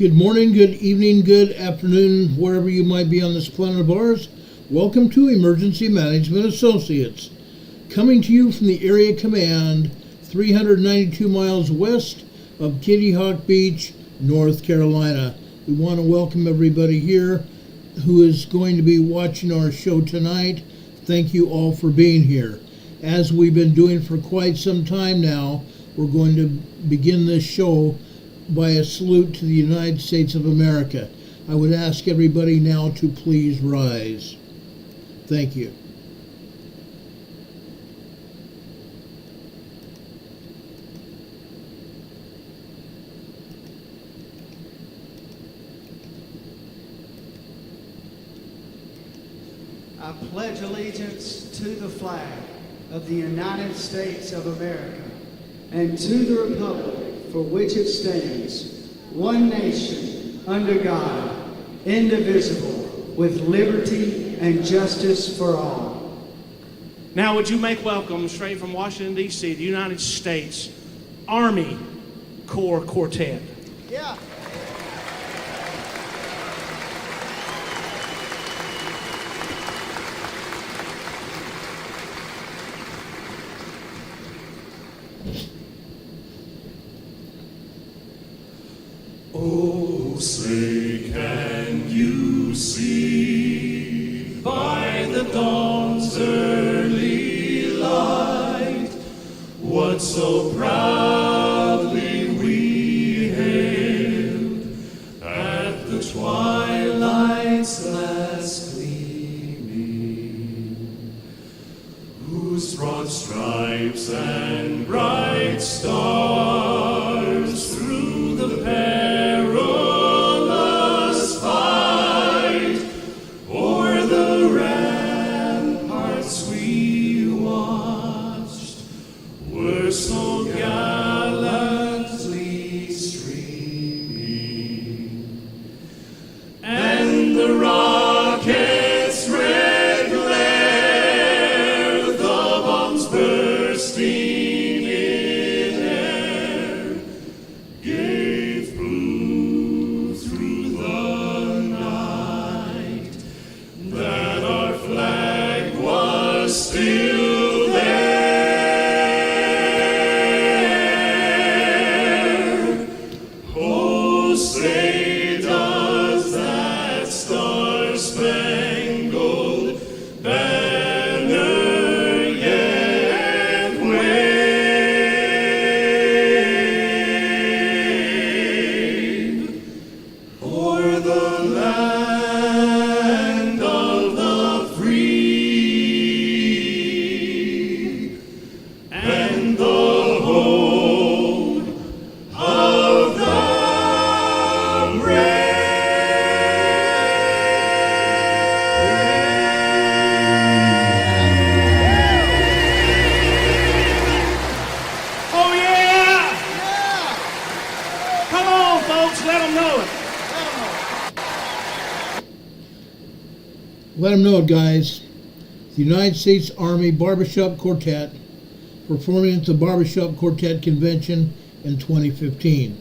Good morning, good evening, good afternoon, wherever you might be on this planet of ours. Welcome to Emergency Management Associates, coming to you from the Area Command, 392 miles west of Kitty Hawk Beach, North Carolina. We want to welcome everybody here who is going to be watching our show tonight. Thank you all for being here. As we've been doing for quite some time now, we're going to begin this show by a salute to the United States of America. I would ask everybody now to please rise. Thank you. I pledge allegiance to the flag of the United States of America and to the republic for which it stands, one nation, under God, indivisible, with liberty and justice for all. Now would you make welcome, straight from Washington, D.C., the United States Army Corps Quartet. Yeah. Oh, say can you see by the dawn's early light what so proudly we hailed at the twilight's last gleaming, whose broad stripes and bright stars through the perilous fight o'er the ramparts we watched were so gallantly streaming, and the rockets' red glare, the bombs bursting in air, gave proof through the night that our flag was still there. Oh, say does that star-spangled banner yet wave o'er the land of the free and the home of the brave? Oh yeah! Come on, folks, let them know it. Let them know it, guys. The United States Army Barbershop Quartet performing at the Barbershop Quartet Convention in 2015.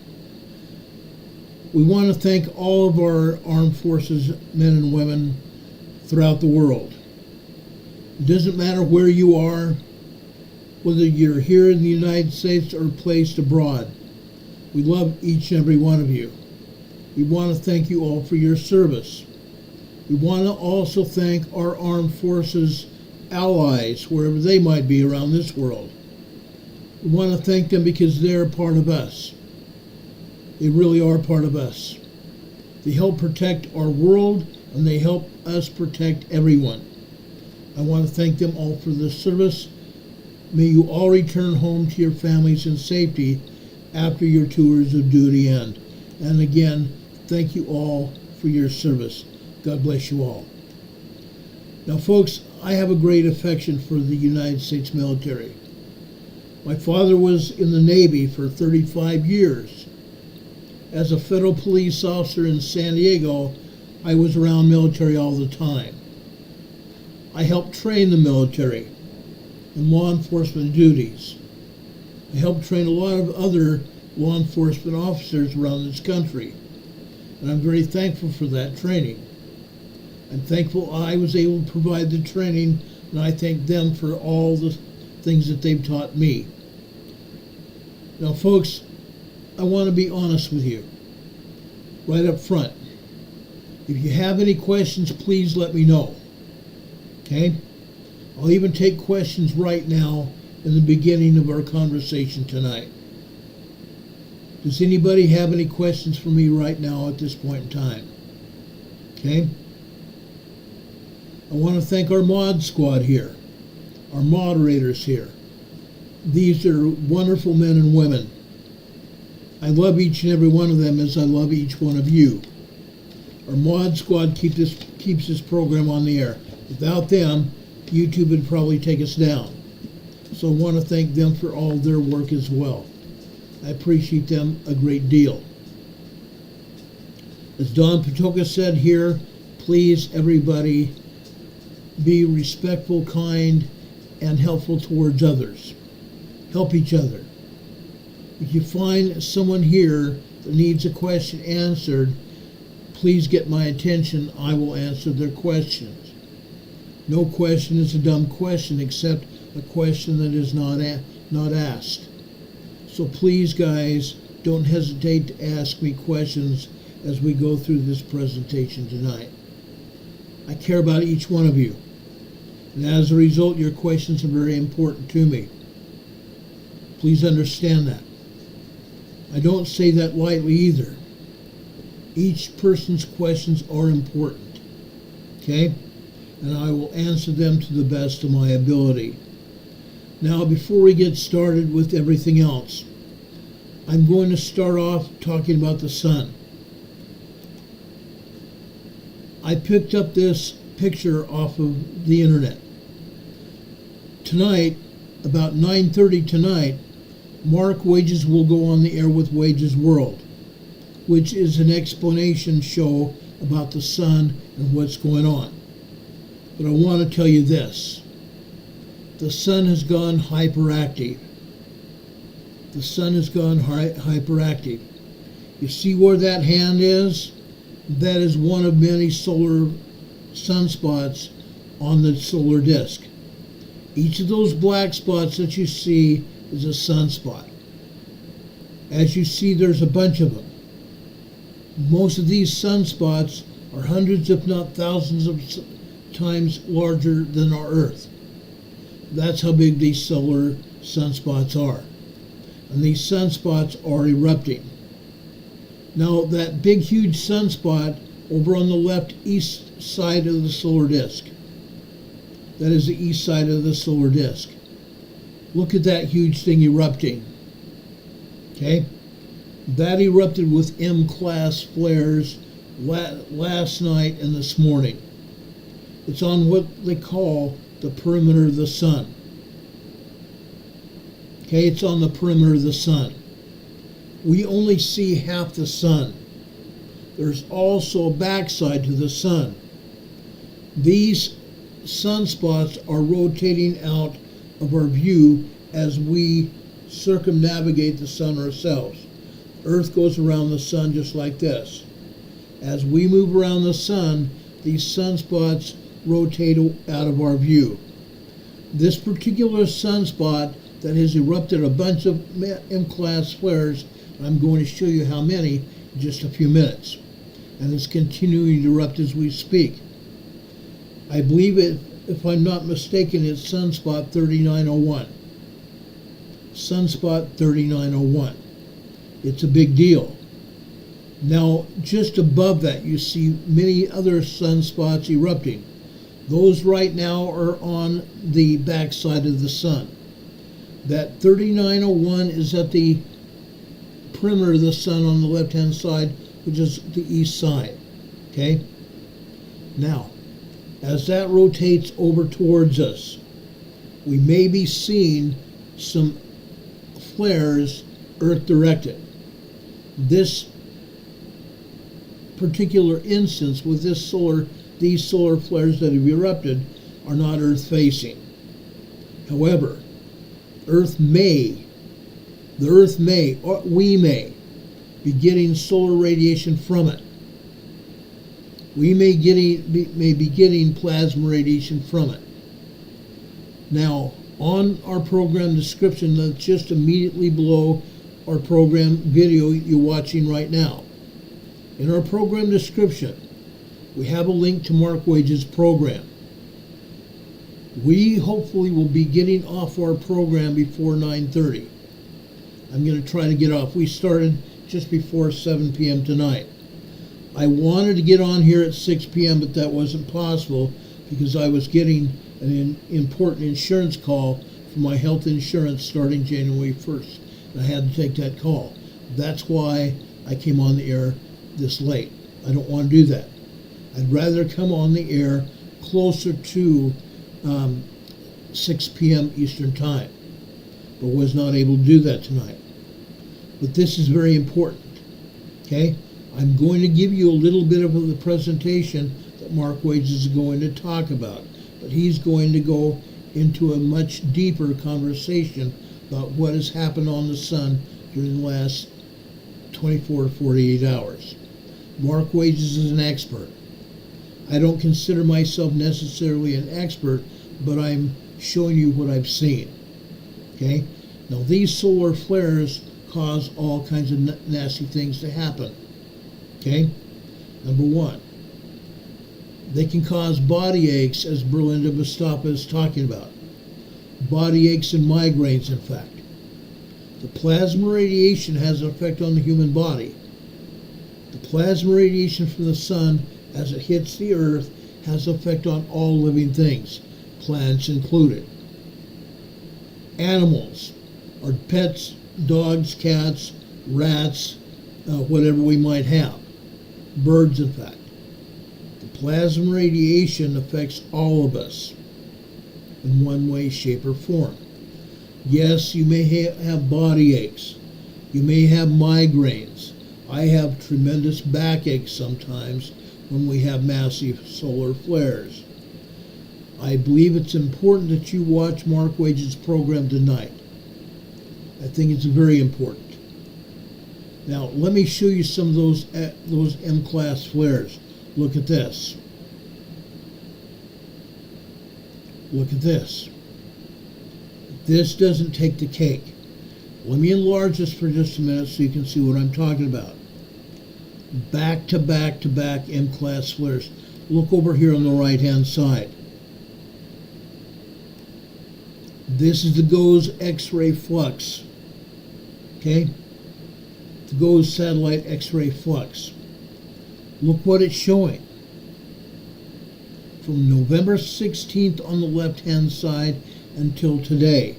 We want to thank all of our armed forces, men and women, throughout the world. It doesn't matter where you are, whether you're here in the United States or placed abroad. We love each and every one of you. We want to thank you all for your service. We want to also thank our armed forces allies, wherever they might be around this world. We want to thank them because they're part of us. They really are part of us. They help protect our world, and they help us protect everyone. I want to thank them all for this service. May you all return home to your families in safety after your tours of duty end. And again, thank you all for your service. God bless you all. Now, folks, I have a great affection for the United States military. My father was in the Navy for 35 years. As a federal police officer in San Diego, I was around military all the time. I helped train the military in law enforcement duties. I helped train a lot of other law enforcement officers around this country. And I'm very thankful for that training. I'm thankful I was able to provide the training, and I thank them for all the things that they've taught me. Now, folks, I want to be honest with you right up front. If you have any questions, please let me know. Okay? I'll even take questions right now in the beginning of our conversation tonight. Does anybody have any questions for me right now at this point in time? Okay? I want to thank our mod squad here, our moderators here. These are wonderful men and women. I love each and every one of them as I love each one of you. Our mod squad keeps this program on the air. Without them, YouTube would probably take us down. So I want to thank them for all their work as well. I appreciate them a great deal. As Don Patoka said here, please, everybody, be respectful, kind, and helpful towards others. Help each other. If you find someone here that needs a question answered, please get my attention. I will answer their questions. No question is a dumb question except a question that is not asked. So please, guys, don't hesitate to ask me questions as we go through this presentation tonight. I care about each one of you. And as a result, your questions are very important to me. Please understand that. I don't say that lightly either. Each person's questions are important. Okay? And I will answer them to the best of my ability. Now, before we get started with everything else, I'm going to start off talking about the sun. I picked up this picture off of the internet. Tonight, about 9:30 tonight, Mark Wages will go on the air with Wages World, which is an explanation show about the sun and what's going on. But I want to tell you this. The sun has gone hyperactive. The sun has gone hyperactive. You see where that hand is? That is one of many solar sunspots on the solar disk. Each of those black spots that you see is a sunspot. As you see, there's a bunch of them. Most of these sunspots are hundreds, if not thousands of times larger than our Earth. That's how big these solar sunspots are. And these sunspots are erupting. Now, that big, huge sunspot over on the left east side of the solar disk, that is the east side of the solar disk. Look at that huge thing erupting. Okay? That erupted with M-class flares last night and this morning. It's on what they call the perimeter of the sun. Okay, it's on the perimeter of the sun. We only see half the sun. There's also a backside to the sun. These sunspots are rotating out of our view as we circumnavigate the sun ourselves. Earth goes around the sun just like this. As we move around the sun, these sunspots rotate out of our view. This particular sunspot that has erupted a bunch of M-class flares, I'm going to show you how many in just a few minutes. And it's continuing to erupt as we speak. I believe it, if I'm not mistaken, it's sunspot 3901. Sunspot 3901. It's a big deal. Now, just above that, you see many other sunspots erupting. Those right now are on the backside of the sun. That 3901 is at the perimeter of the sun on the left-hand side, which is the east side. Okay? Now, as that rotates over towards us, we may be seeing some flares Earth-directed. This particular instance with these solar flares that have erupted are not Earth-facing. However, the Earth may, or we may, be getting solar radiation from it. we may be getting plasma radiation from it. Now, on our program description, that's just immediately below our program video you're watching right now. In our program description, we have a link to Mark Wage's program. We hopefully will be getting off our program before 9:30. I'm going to try to get off. We started just before 7 p.m. tonight. I wanted to get on here at 6 p.m., but that wasn't possible because I was getting an important insurance call for my health insurance starting January 1st. And I had to take that call. That's why I came on the air this late. I don't want to do that. I'd rather come on the air closer to 6 p.m. Eastern Time, but was not able to do that tonight. But this is very important, okay? I'm going to give you a little bit of the presentation that Mark Wage is going to talk about, but he's going to go into a much deeper conversation about what has happened on the sun during the last 24 to 48 hours. Mark Wages is an expert. I don't consider myself necessarily an expert, but I'm showing you what I've seen. Okay? Now, these solar flares cause all kinds of nasty things to happen. Okay? Number one, they can cause body aches, as Berlinda Bastapa is talking about. Body aches and migraines, in fact. The plasma radiation has an effect on the human body. The plasma radiation from the sun, as it hits the earth, has an effect on all living things, plants included. Animals, our pets, dogs, cats, rats, whatever we might have. Birds, in fact. The plasma radiation affects all of us in one way, shape, or form. Yes, you may have body aches. You may have migraines. I have tremendous backaches sometimes when we have massive solar flares. I believe it's important that you watch Mark Wage's program tonight. I think it's very important. Now, let me show you some of those M-class flares. Look at this. Look at this. This doesn't take the cake. Let me enlarge this for just a minute so you can see what I'm talking about. Back to back to back M-class flares. Look over here on the right-hand side. This is the GOES X-ray flux. Okay? The GOES satellite X-ray flux. Look what it's showing. From November 16th on the left-hand side until today.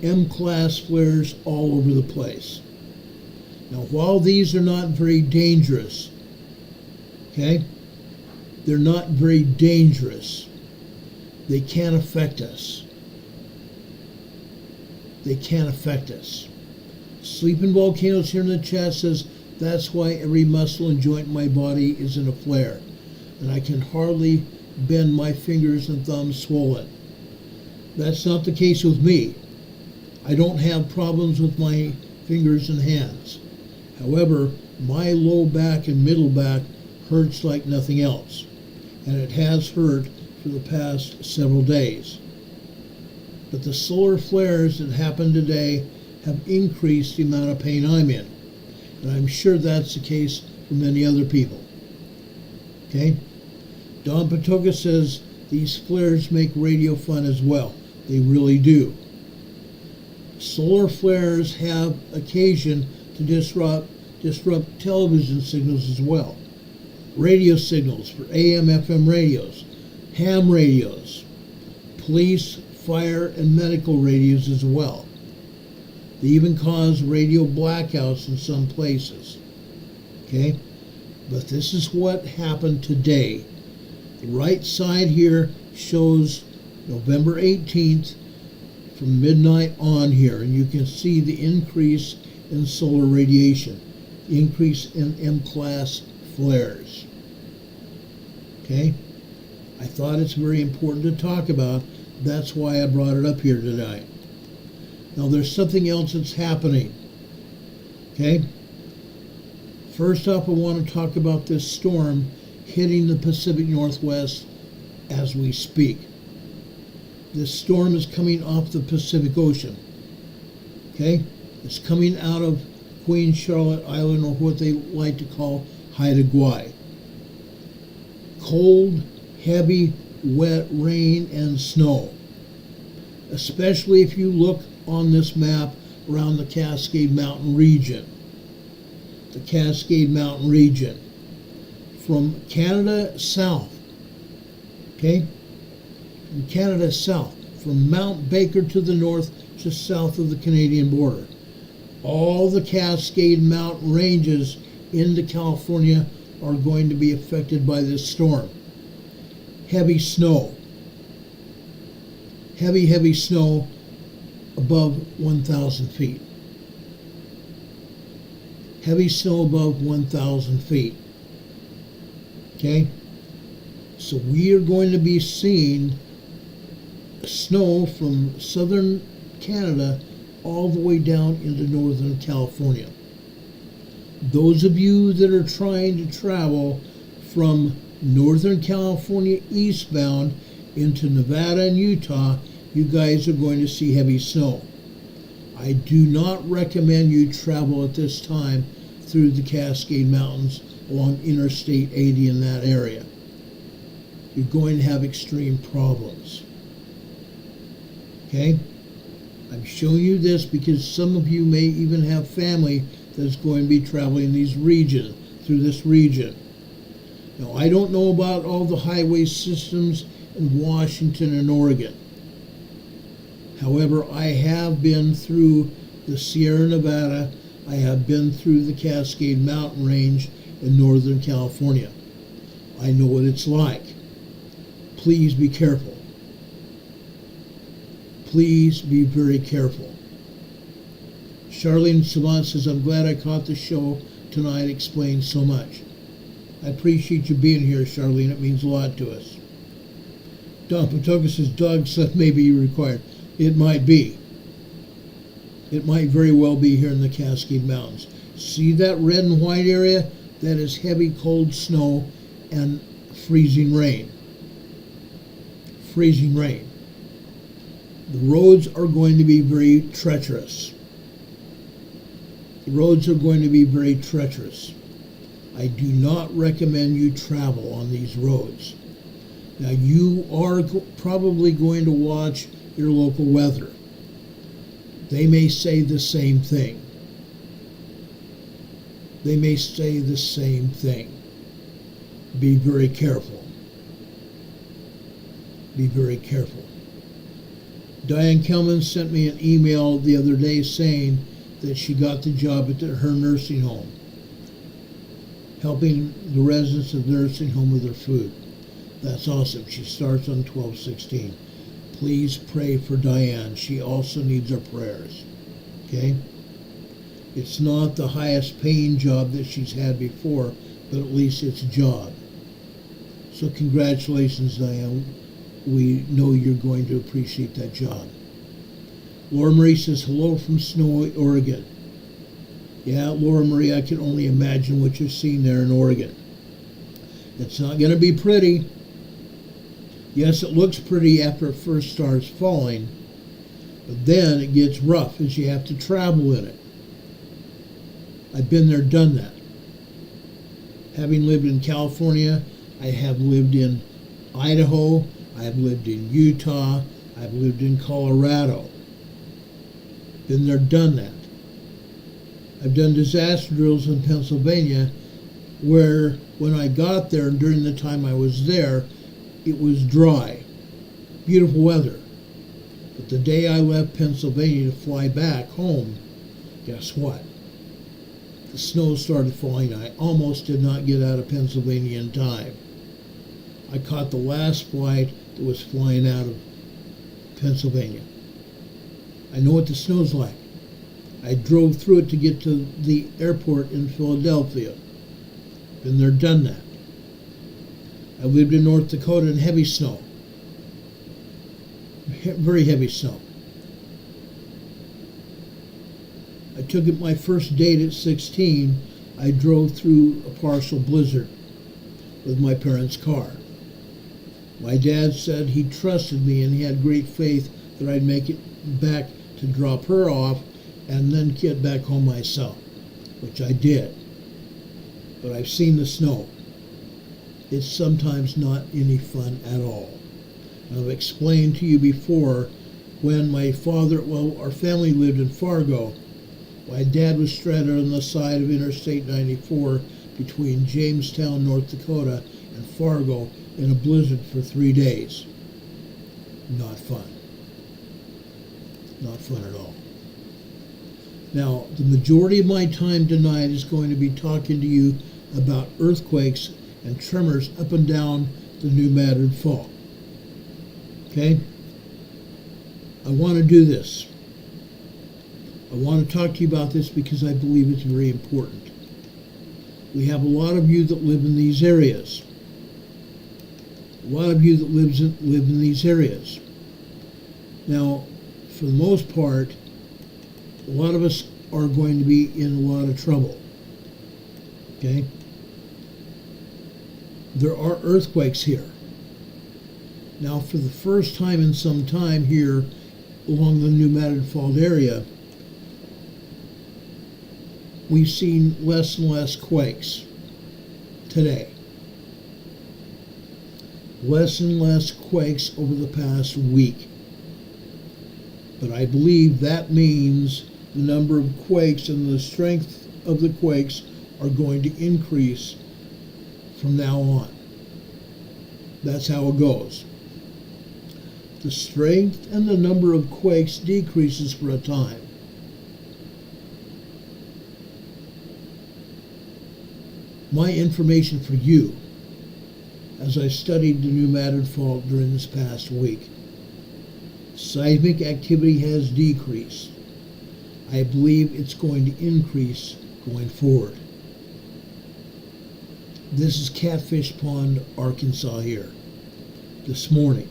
M-class flares all over the place. Now, while these are not very dangerous, okay, they're not very dangerous. They can affect us. They can affect us. Sleeping Volcanoes here in the chat says, that's why every muscle and joint in my body is in a flare, and I can hardly bend my fingers and thumbs swollen. That's not the case with me. I don't have problems with my fingers and hands. However, my low back and middle back hurts like nothing else, and it has hurt for the past several days. But the solar flares that happened today have increased the amount of pain I'm in, and I'm sure that's the case for many other people. Okay? Don Patoka says these flares make radio fun as well. They really do. Solar flares have occasion to disrupt television signals as well. Radio signals for AM, FM radios, ham radios, police, fire, and medical radios as well. They even cause radio blackouts in some places. Okay? But this is what happened today. The right side here shows November 18th from midnight on here, and you can see the increase in solar radiation, increase in M-class flares. Okay? I thought it's very important to talk about. That's why I brought it up here tonight. Now, there's something else that's happening. Okay? First up, I want to talk about this storm hitting the Pacific Northwest as we speak. This storm is coming off the Pacific Ocean. Okay? It's coming out of Queen Charlotte Island, or what they like to call Haida Gwaii. Cold, heavy, wet rain and snow. Especially if you look on this map around the Cascade Mountain region. The Cascade Mountain region. From Canada south. Okay? From Canada south. From Mount Baker to the north, just south of the Canadian border. All the Cascade Mountain ranges into California are going to be affected by this storm. Heavy snow. Heavy, heavy snow above 1,000 feet. Heavy snow above 1,000 feet. Okay? So we are going to be seeing snow from southern Canada all the way down into northern California. Those of you that are trying to travel from northern California eastbound into Nevada and Utah, you guys are going to see heavy snow. I do not recommend you travel at this time through the Cascade Mountains along Interstate 80 in that area. You're going to have extreme problems. Okay? I'm showing you this because some of you may even have family that's going to be traveling through this region. Now, I don't know about all the highway systems in Washington and Oregon. However, I have been through the Sierra Nevada. I have been through the Cascade Mountain Range in Northern California. I know what it's like. Please be careful. Please be very careful. Charlene Savant says, I'm glad I caught the show tonight. Explains so much. I appreciate you being here, Charlene. It means a lot to us. Don Patoka says, dog sled may be required. It might be. It might very well be here in the Cascade Mountains. See that red and white area? That is heavy, cold snow and freezing rain. Freezing rain. The roads are going to be very treacherous. The roads are going to be very treacherous. I do not recommend you travel on these roads. Now, you are probably going to watch your local weather. They may say the same thing. They may say the same thing. Be very careful. Be very careful. Diane Kelman sent me an email the other day saying that she got the job at her nursing home, helping the residents of the nursing home with their food. That's awesome. She starts on 12/16. Please pray for Diane. She also needs our prayers. Okay? It's not the highest paying job that she's had before, but at least it's a job. So congratulations, Diane. We know you're going to appreciate that job. Laura Marie says, hello from snowy Oregon. Yeah, Laura Marie, I can only imagine what you're seeing there in Oregon. It's not going to be pretty. Yes, it looks pretty after it first starts falling, but then it gets rough as you have to travel in it. I've been there, done that. Having lived in California, I have lived in Idaho, I have lived in Utah, I've lived in Colorado. Been there, done that. I've done disaster drills in Pennsylvania where when I got there and during the time I was there, it was dry, beautiful weather. But the day I left Pennsylvania to fly back home, guess what? The snow started falling. I almost did not get out of Pennsylvania in time. I caught the last flight that was flying out of Pennsylvania. I know what the snow's like. I drove through it to get to the airport in Philadelphia. Been there, done that. I lived in North Dakota in heavy snow. Very heavy snow. I took it my first date at 16 I drove through a partial blizzard with my parents' car. My dad said he trusted me and he had great faith that I'd make it back to drop her off and then get back home myself, which I did. But I've seen the snow. It's sometimes not any fun at all. I've explained to you before when my father, our family lived in Fargo. My dad was stranded on the side of Interstate 94 between Jamestown, North Dakota, and Fargo in a blizzard for 3 days. Not fun. Not fun at all. Now, the majority of my time tonight is going to be talking to you about earthquakes and tremors up and down the New Madrid Fault. Okay? I want to do this. I want to talk to you about this because I believe it's very important. We have a lot of you that live in these areas. A lot of you that live in these areas. Now, for the most part, a lot of us are going to be in a lot of trouble. Okay? There are earthquakes here. Now, for the first time in some time here along the New Madrid Fault area, we've seen less and less quakes today. Less and less quakes over the past week. But I believe that means the number of quakes and the strength of the quakes are going to increase from now on. That's how it goes. The strength and the number of quakes decreases for a time. My information for you, as I studied the New Madrid Fault during this past week, seismic activity has decreased. I believe it's going to increase going forward. This is Catfish Pond, Arkansas here, this morning.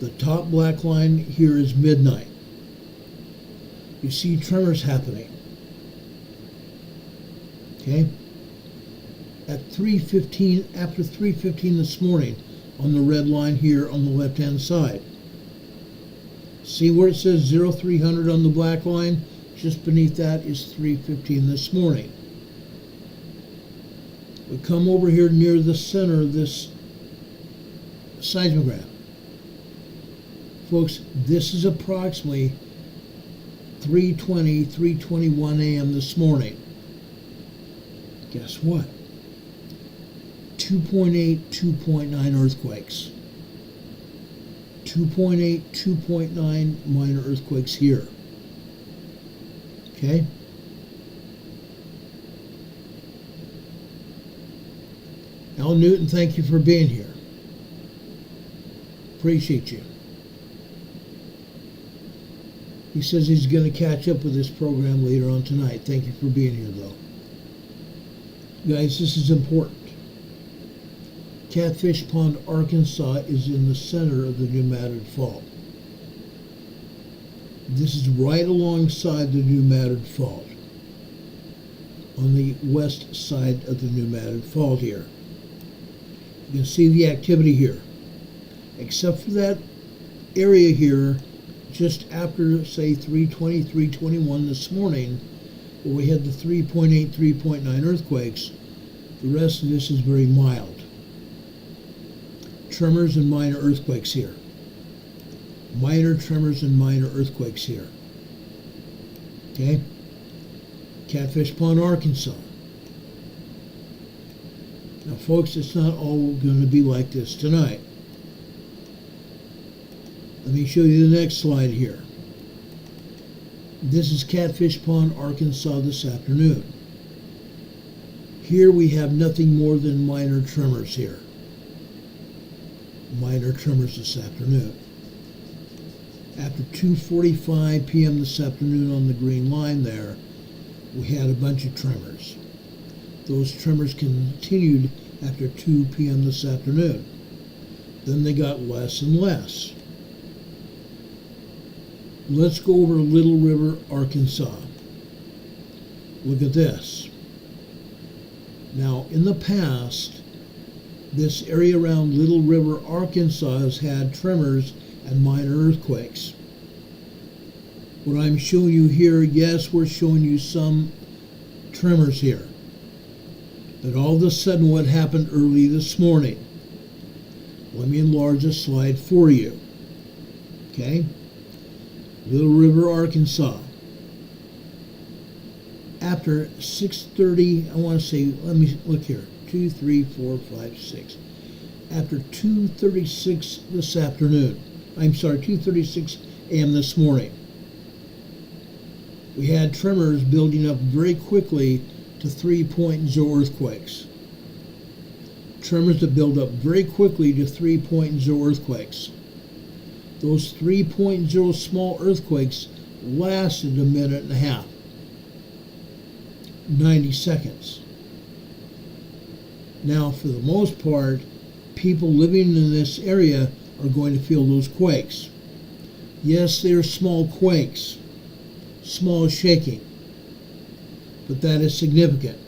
The top black line here is midnight. You see tremors happening. Okay? At 3:15, after 3:15 this morning, on the red line here on the left-hand side. See where it says 0300 on the black line? Just beneath that is 3:15 this morning. We come over here near the center of this seismograph. Folks, this is approximately 3:21 a.m. this morning. Guess what? 2.8, 2.9 earthquakes. 2.8, 2.9 minor earthquakes here. Okay? Al Newton, thank you for being here. Appreciate you. He says he's going to catch up with this program later on tonight. Thank you for being here, though. Guys, this is important. Catfish Pond, Arkansas is in the center of the New Madrid Fault. This is right alongside the New Madrid Fault, on the west side of the New Madrid Fault here. You can see the activity here. Except for that area here, just after, say, 3:20, 3:21 this morning, where we had the 3.8, 3.9 earthquakes, the rest of this is very mild. Tremors and minor earthquakes here. Minor tremors and minor earthquakes here. Okay? Catfish Pond, Arkansas. Now, folks, it's not all going to be like this tonight. Let me show you the next slide here. This is Catfish Pond, Arkansas this afternoon. Here we have nothing more than minor tremors here. Minor tremors this afternoon. After 2:45 p.m. this afternoon on the green line there, we had a bunch of tremors. Those tremors continued after 2 p.m. this afternoon. Then they got less and less. Let's go over Little River, Arkansas. Look at this. Now, in the past, this area around Little River, Arkansas has had tremors and minor earthquakes. What I'm showing you here, yes, we're showing you some tremors here. But all of a sudden, what happened early this morning? Let me enlarge the slide for you. Okay? Little River, Arkansas. After 6:30, I want to say, let me look here. 2, 3, 4, 5, 6. After 2:36 this afternoon, 2:36 a.m. this morning, we had tremors building up very quickly to 3.0 earthquakes. Tremors that build up very quickly to 3.0 earthquakes. Those 3.0 small earthquakes lasted a minute and a half, 90 seconds. Now, for the most part, people living in this area are going to feel those quakes. Yes, they are small quakes, small shaking, but that is significant.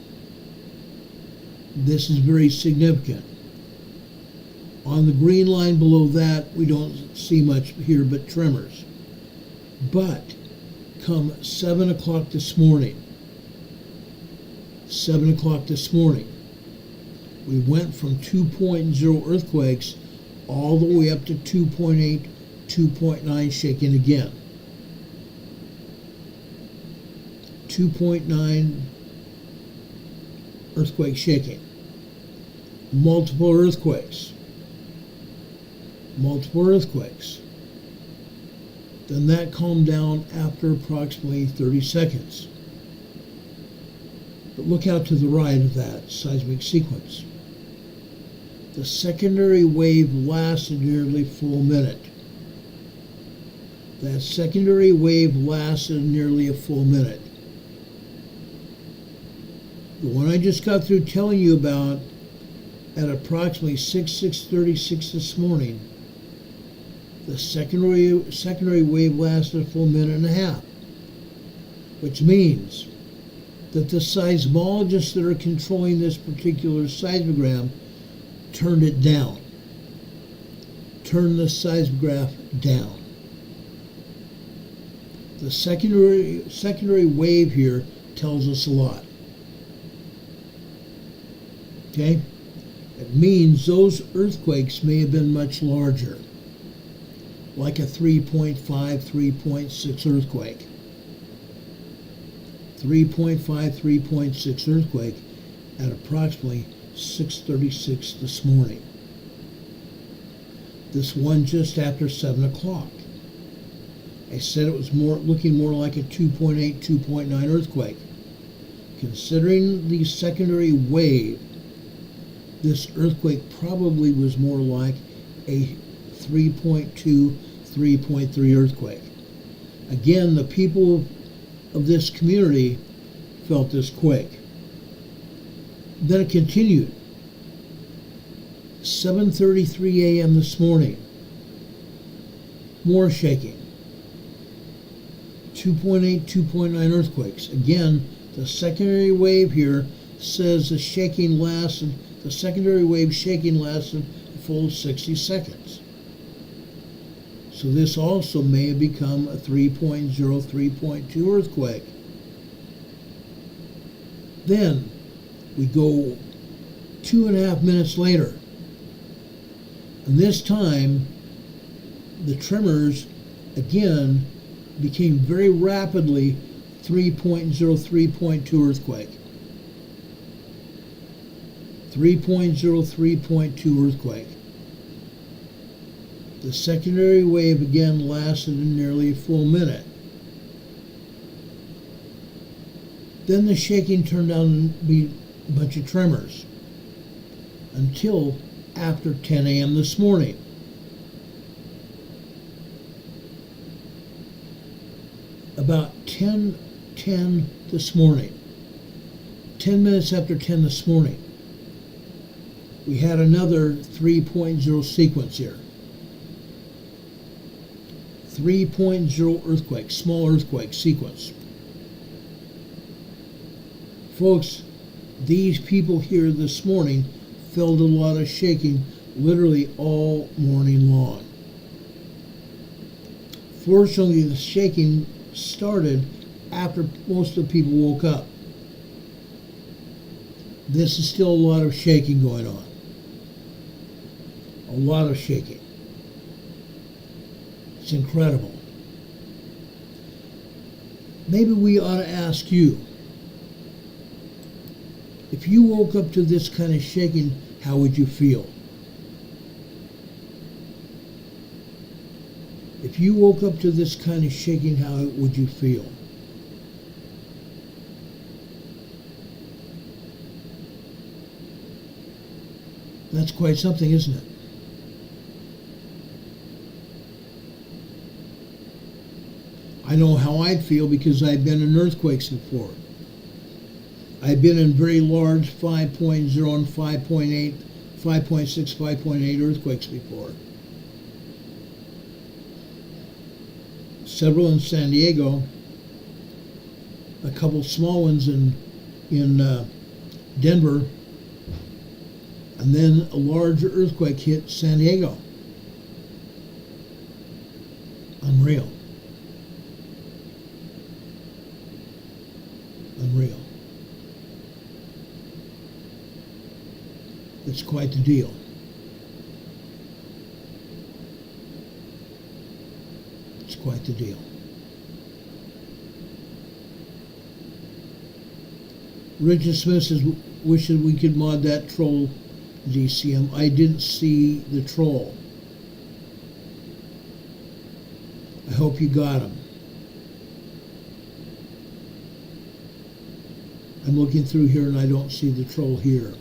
This is very significant. On the green line below that, we don't see much here but tremors. But come 7 o'clock this morning, we went from 2.0 earthquakes all the way up to 2.8, 2.9 shaking again. 2.9 earthquake shaking. Multiple earthquakes. Then that calmed down after approximately 30 seconds. But look out to the right of that seismic sequence. The secondary wave lasted nearly a full minute. That secondary wave lasted nearly a full minute. The one I just got through telling you about at approximately 6:36 this morning, the secondary wave lasted a full minute and a half, which means that the seismologists that are controlling this particular seismogram turned it down. Turned the seismograph down. The secondary wave here tells us a lot. Okay? It means those earthquakes may have been much larger, like a 3.5, 3.6 earthquake. 3.5, 3.6 earthquake at approximately 6:36 this morning. This one just after 7 o'clock. I said it was looking more like a 2.8, 2.9 earthquake. Considering the secondary wave, this earthquake probably was more like a 3.2, 3.3 earthquake. Again, the people of this community felt this quake. Then it continued. 7:33 a.m. this morning. More shaking. 2.8, 2.9 earthquakes. Again, the secondary wave here says the secondary wave shaking lasted a full 60 seconds. So this also may have become a 3.0, 3.2 earthquake. Then we go 2.5 minutes later. And this time, the tremors, again, became very rapidly 3.0, 3.2 earthquake. 3.0, 3.2 earthquake. The secondary wave again lasted nearly a full minute. Then the shaking turned out to be a bunch of tremors until after 10 a.m. this morning. About 10:10 this morning, 10 minutes after 10 this morning, we had another 3.0 sequence here. 3.0 earthquake, small earthquake sequence. Folks, These people here this morning felt a lot of shaking literally all morning long. Fortunately, the shaking started after most of the people woke up. This is still a lot of shaking going on. A lot of shaking. It's incredible. Maybe we ought to ask you, if you woke up to this kind of shaking, how would you feel? If you woke up to this kind of shaking, how would you feel? That's quite something, isn't it? I know how I'd feel because I've been in earthquakes before. I've been in very large 5.0 and 5.8, 5.6, 5.8 earthquakes before. Several in San Diego, a couple small ones in Denver, and then a large earthquake hit San Diego. Unreal. Unreal. It's quite the deal. It's quite the deal. Richard Smith says, wishes we could mod that troll DCM. I didn't see the troll. I hope you got him. I'm looking through here and I don't see the troll here.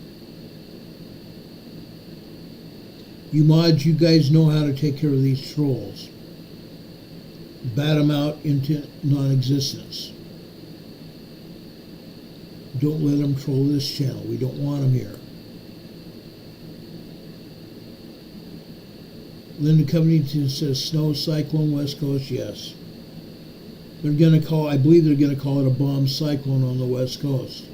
You mods, you guys know how to take care of these trolls. Bat them out into non-existence. Don't let them troll this channel. We don't want them here. Linda Covington says snow, cyclone, West Coast, yes. They're going to call, I believe they're going to call it a bomb cyclone on the West Coast.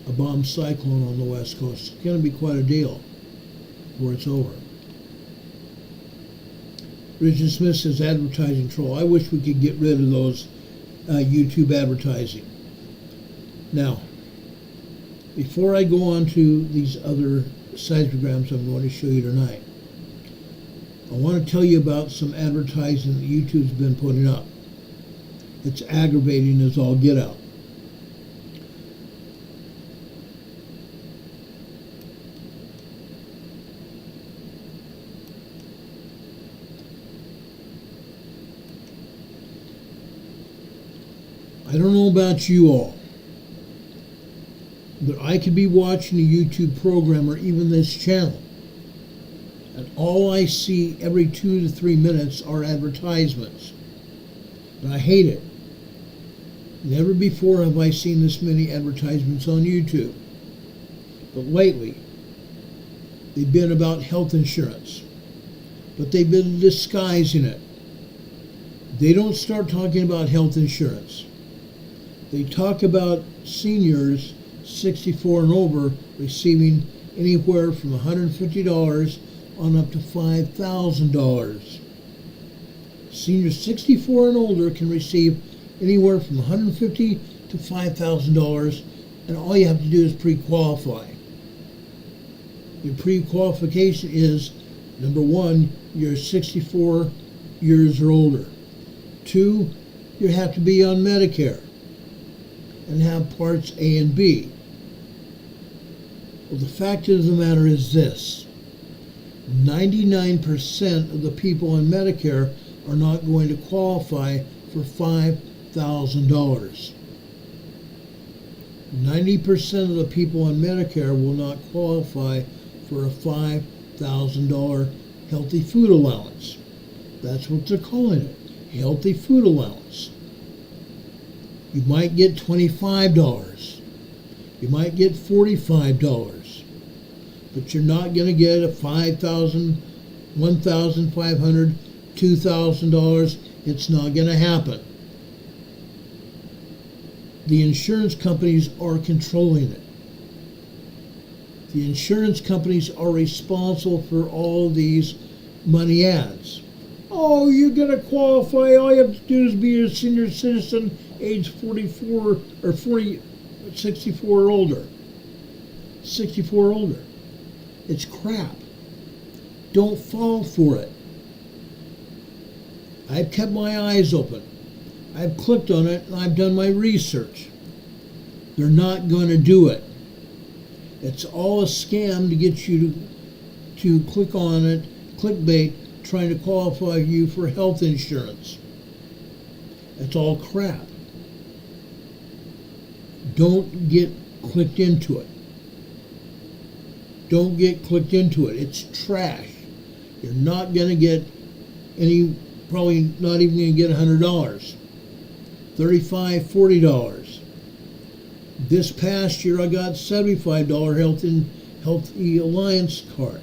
A bomb cyclone on the West Coast. It's going to be quite a deal before it's over. Richard Smith says advertising troll. I wish we could get rid of those YouTube advertising. Now, before I go on to these other seismograms I'm going to show you tonight, I want to tell you about some advertising that YouTube's been putting up. It's aggravating as all get out. I don't know about you all, but I could be watching a YouTube program or even this channel, and all I see every 2 to 3 minutes are advertisements. And I hate it. Never before have I seen this many advertisements on YouTube. But lately, they've been about health insurance, but they've been disguising it. They don't start talking about health insurance. They talk about seniors 64 and over receiving anywhere from $150 on up to $5,000. Seniors 64 and older can receive anywhere from $150 to $5,000, and all you have to do is pre-qualify. Your pre-qualification is, number one, you're 64 years or older. 2, you have to be on Medicare and have parts A and B. Well, the fact of the matter is this: 99% of the people on Medicare are not going to qualify for $5,000. 90% of the people on Medicare will not qualify for a $5,000 healthy food allowance. That's what they're calling it, healthy food allowance. You might get $25. You might get $45. But you're not going to get a $5,000, $1,500, $2,000. It's not going to happen. The insurance companies are controlling it. The insurance companies are responsible for all these money ads. Oh, you're going to qualify. All you have to do is be a senior citizen, age 44 or 64 or older. 64 or older. It's crap. Don't fall for it. I've kept my eyes open. I've clicked on it and I've done my research. They're not going to do it. It's all a scam to get you to click on it, clickbait, trying to qualify you for health insurance. It's all crap. Don't get clicked into it. Don't get clicked into it. It's trash. You're not going to get any, probably not even going to get $100. $35, $40. This past year I got $75 Healthy Alliance card.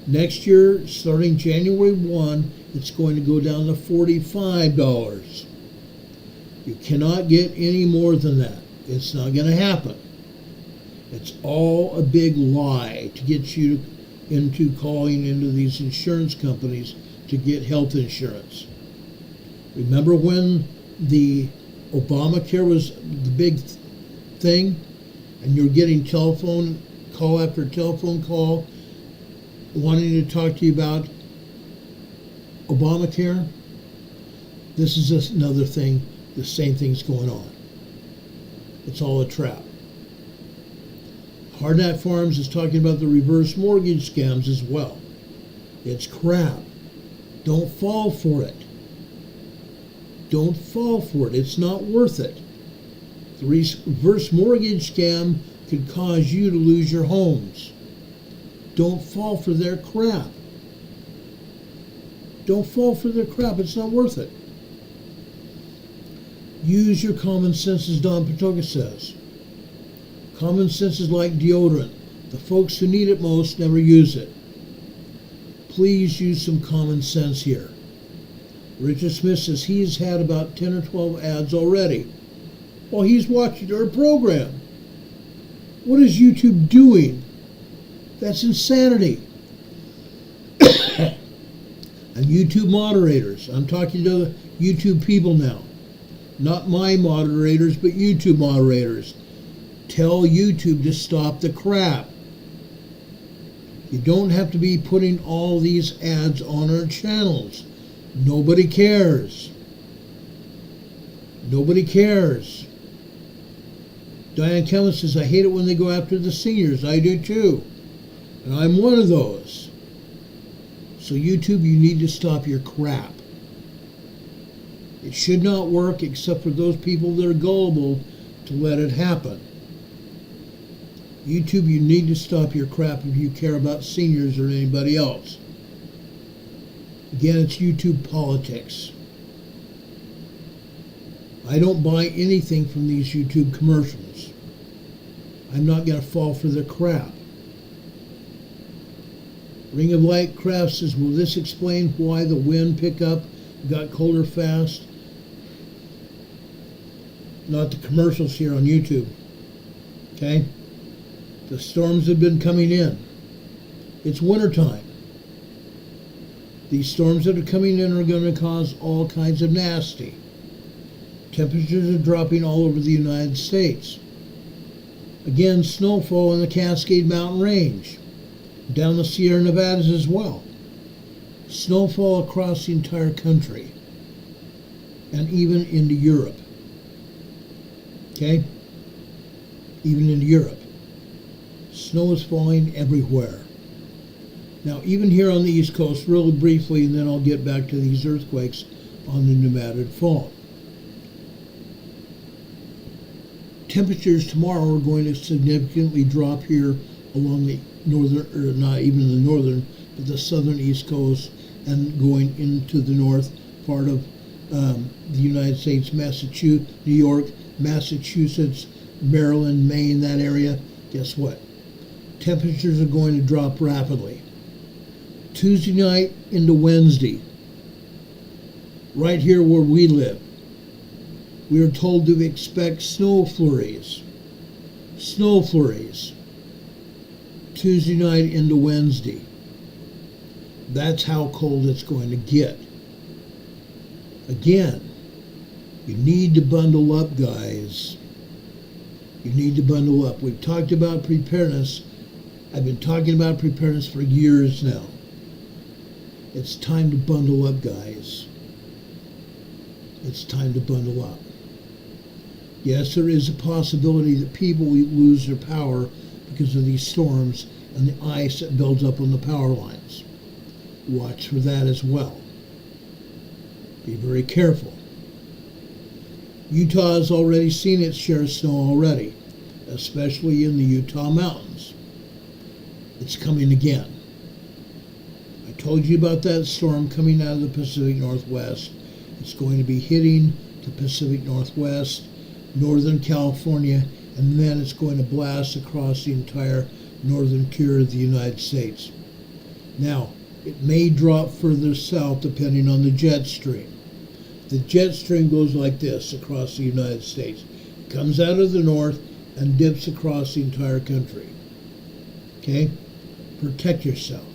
Next year, starting January 1, it's going to go down to $45. You cannot get any more than that. It's not going to happen. It's all a big lie to get you into calling into these insurance companies to get health insurance. Remember when the Obamacare was the big thing, and you're getting telephone call after telephone call wanting to talk to you about Obamacare? This is just another thing, the same thing's going on. It's all a trap. Hardnat Farms is talking about the reverse mortgage scams as well. It's crap. Don't fall for it. Don't fall for it. It's not worth it. The reverse mortgage scam could cause you to lose your homes. Don't fall for their crap. Don't fall for their crap. It's not worth it. Use your common sense, as Don Patoka says. Common sense is like deodorant. The folks who need it most never use it. Please use some common sense here. Richard Smith says he's had about 10 or 12 ads already while he's watching our program. What is YouTube doing? That's insanity. And YouTube moderators. I'm talking to the YouTube people now. Not my moderators, but YouTube moderators. Tell YouTube to stop the crap. You don't have to be putting all these ads on our channels. Nobody cares. Nobody cares. Diane Kelly says, I hate it when they go after the seniors. I do too. And I'm one of those. So YouTube, you need to stop your crap. It should not work except for those people that are gullible to let it happen. YouTube, you need to stop your crap if you care about seniors or anybody else. Again, it's YouTube politics. I don't buy anything from these YouTube commercials. I'm not going to fall for their crap. Ring of Light Craft says, will this explain why the wind pickup got colder fast? Not the commercials here on YouTube. Okay? The storms have been coming in. It's wintertime. These storms that are coming in are going to cause all kinds of nasty. Temperatures are dropping all over the United States. Again, snowfall in the Cascade Mountain Range. Down the Sierra Nevadas as well. Snowfall across the entire country. And even into Europe. Okay? Even into Europe. Snow is falling everywhere. Now, even here on the East Coast, really briefly, and then I'll get back to these earthquakes on the Nevada Fault. Temperatures tomorrow are going to significantly drop here along the northern, or not even the northern, but the southern East Coast, and going into the north part of the United States, Massachusetts, New York, Massachusetts, Maryland, Maine, that area. Guess what? Temperatures are going to drop rapidly. Tuesday night into Wednesday, right here where we live, We are told to expect snow flurries. Snow flurries. Tuesday night into Wednesday. That's how cold it's going to get. Again, you need to bundle up, guys. You need to bundle up. We've talked about preparedness. I've been talking about preparedness for years now. It's time to bundle up, guys. It's time to bundle up. Yes, there is a possibility that people will lose their power because of these storms and the ice that builds up on the power lines. Watch for that as well. Be very careful. Utah has already seen its share of snow already, especially in the Utah mountains. It's coming again. I told you about that storm coming out of the Pacific Northwest. It's going to be hitting the Pacific Northwest, Northern California, and then it's going to blast across the entire northern tier of the United States. Now, it may drop further south depending on the jet stream. The jet stream goes like this across the United States. It comes out of the north and dips across the entire country. Okay? Protect yourself.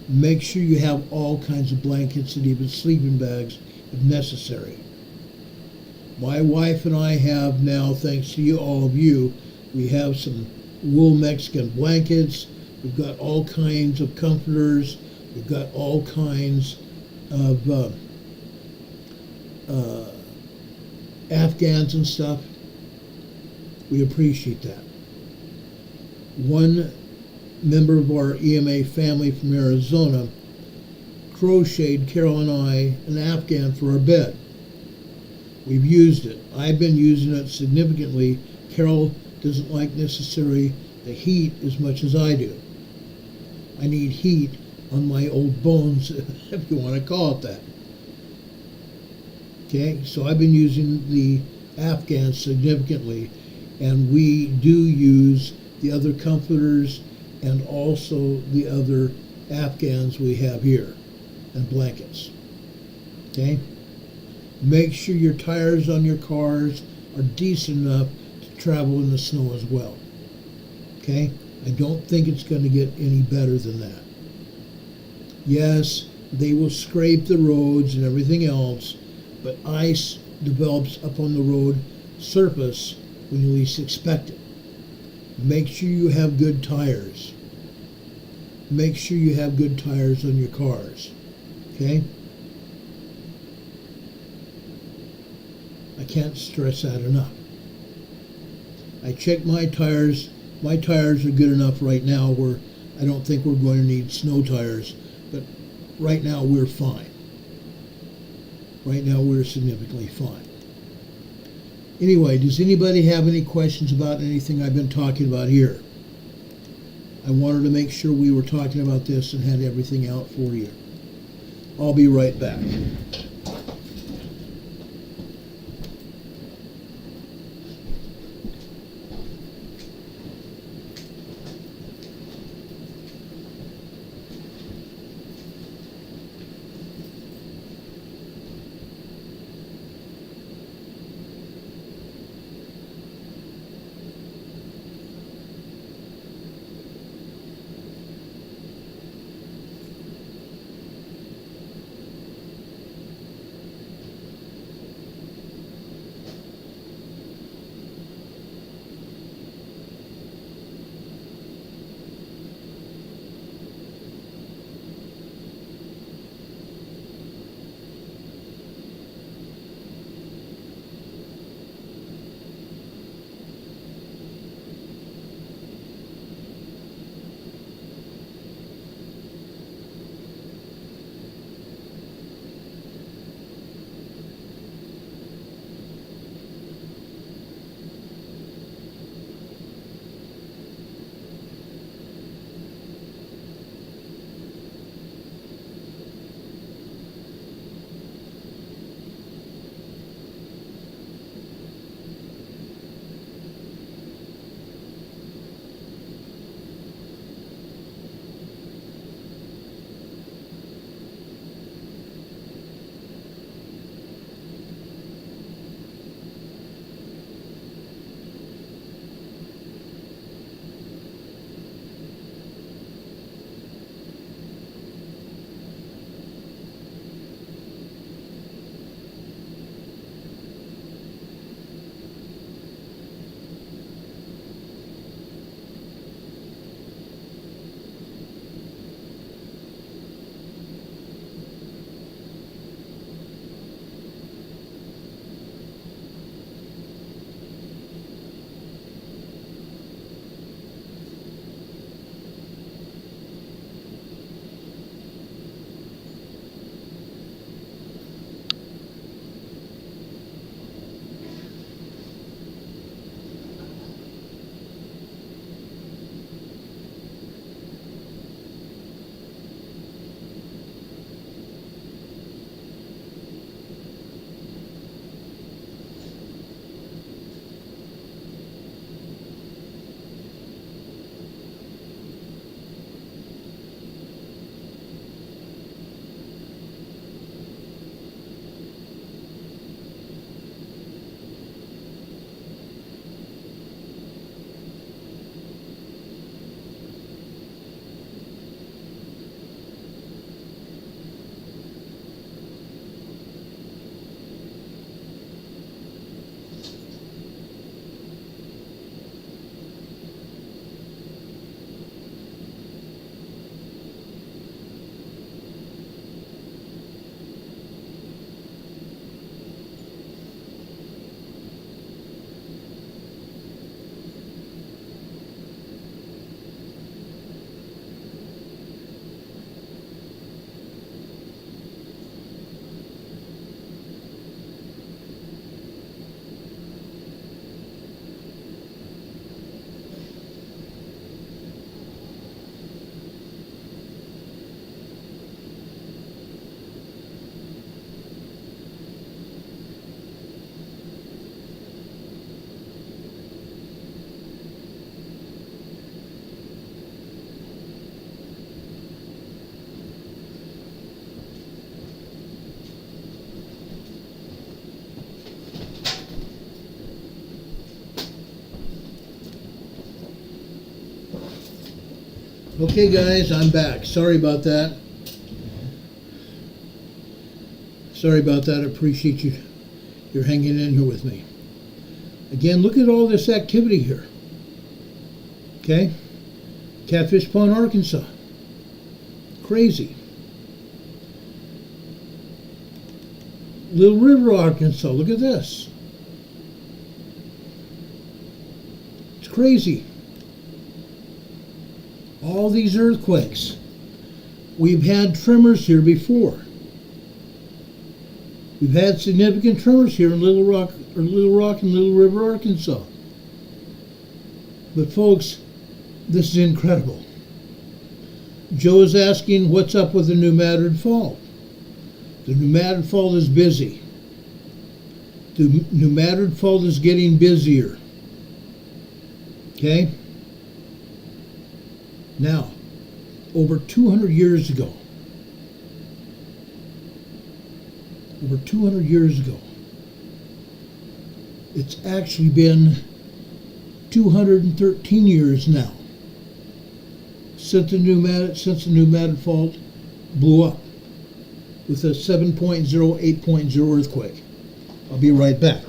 Make sure you have all kinds of blankets and even sleeping bags if necessary. My wife and I have now, thanks to you, all of you, we have some wool Mexican blankets. We've got all kinds of comforters. We've got all kinds of Afghans and stuff. We appreciate that. One member of our EMA family from Arizona crocheted Carol and I an Afghan for our bed. We've used it. I've been using it significantly. Carol doesn't like necessarily the heat as much as I do. I need heat on my old bones, if you want to call it that. Okay, so I've been using the Afghans significantly, and we do use the other comforters and also the other Afghans we have here, and blankets. Okay? Make sure your tires on your cars are decent enough to travel in the snow as well. Okay? I don't think it's going to get any better than that. Yes, they will scrape the roads and everything else, but ice develops up on the road surface when you least expect it. Make sure you have good tires. Make sure you have good tires on your cars. Okay? I can't stress that enough. I checked my tires. My tires are good enough right now where I don't think we're going to need snow tires, but right now we're fine. Right now we're significantly fine. Anyway, does anybody have any questions about anything I've been talking about here? I wanted to make sure we were talking about this and had everything out for you. I'll be right back. Okay, guys, I'm back. Sorry about that. Sorry about that. I appreciate you're hanging in here with me. Again, look at all this activity here. Okay? Catfish Pond, Arkansas. Crazy. Little River, Arkansas. Look at this. It's crazy. All these earthquakes. We've had tremors here before. We've had significant tremors here in Little Rock and Little River, Arkansas. But folks, this is incredible. Joe is asking what's up with the New Madrid Fault. The New Madrid Fault is busy. The New Madrid Fault is getting busier. Okay? Now, over 200 years ago, it's actually been 213 years now since the New Madrid Fault blew up with a 7.0, 8.0 earthquake. I'll be right back.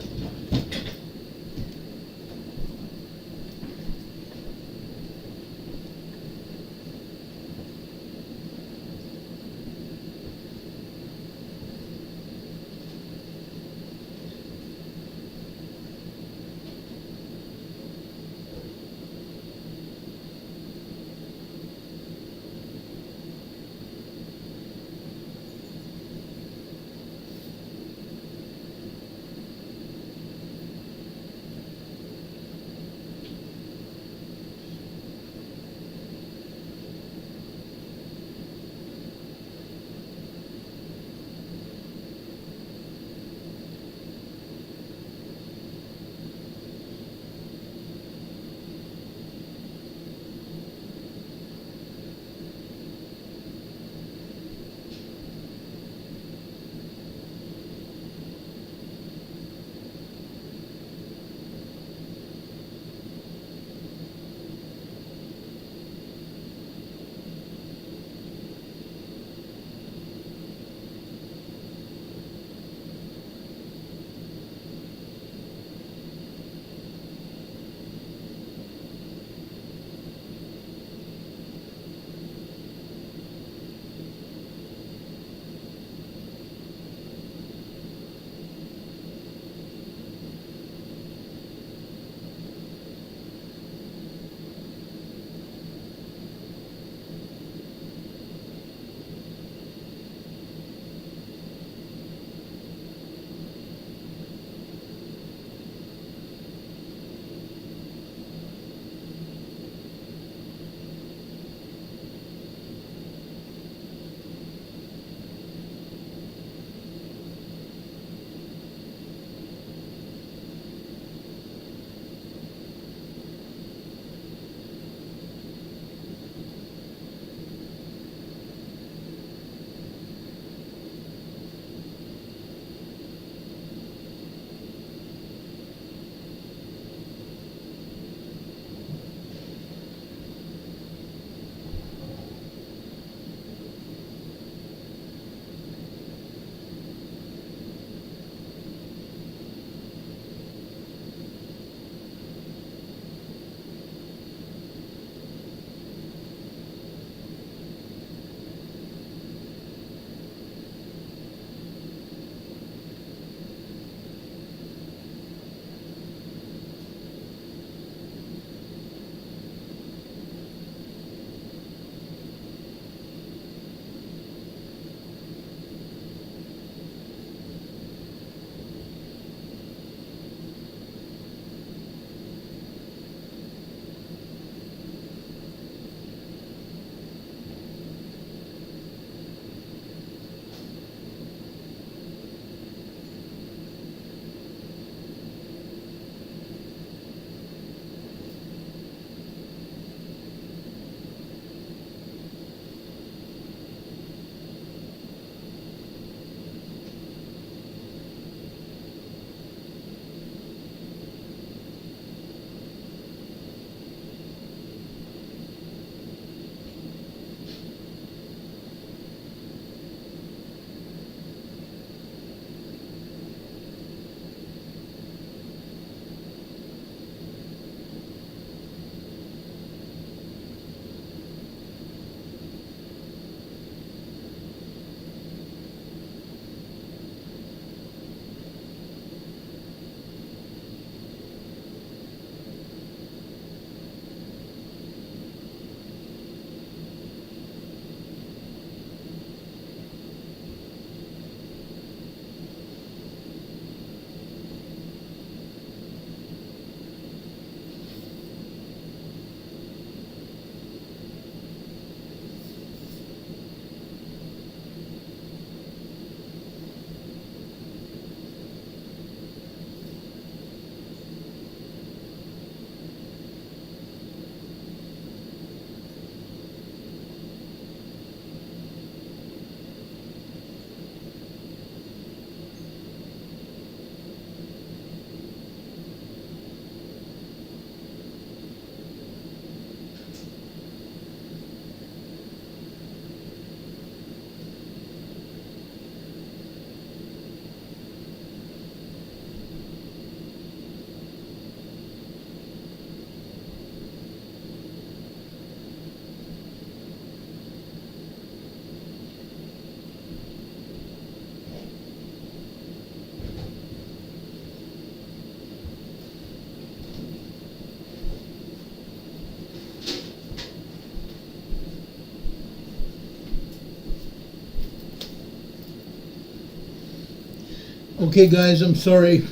Okay, guys, I'm sorry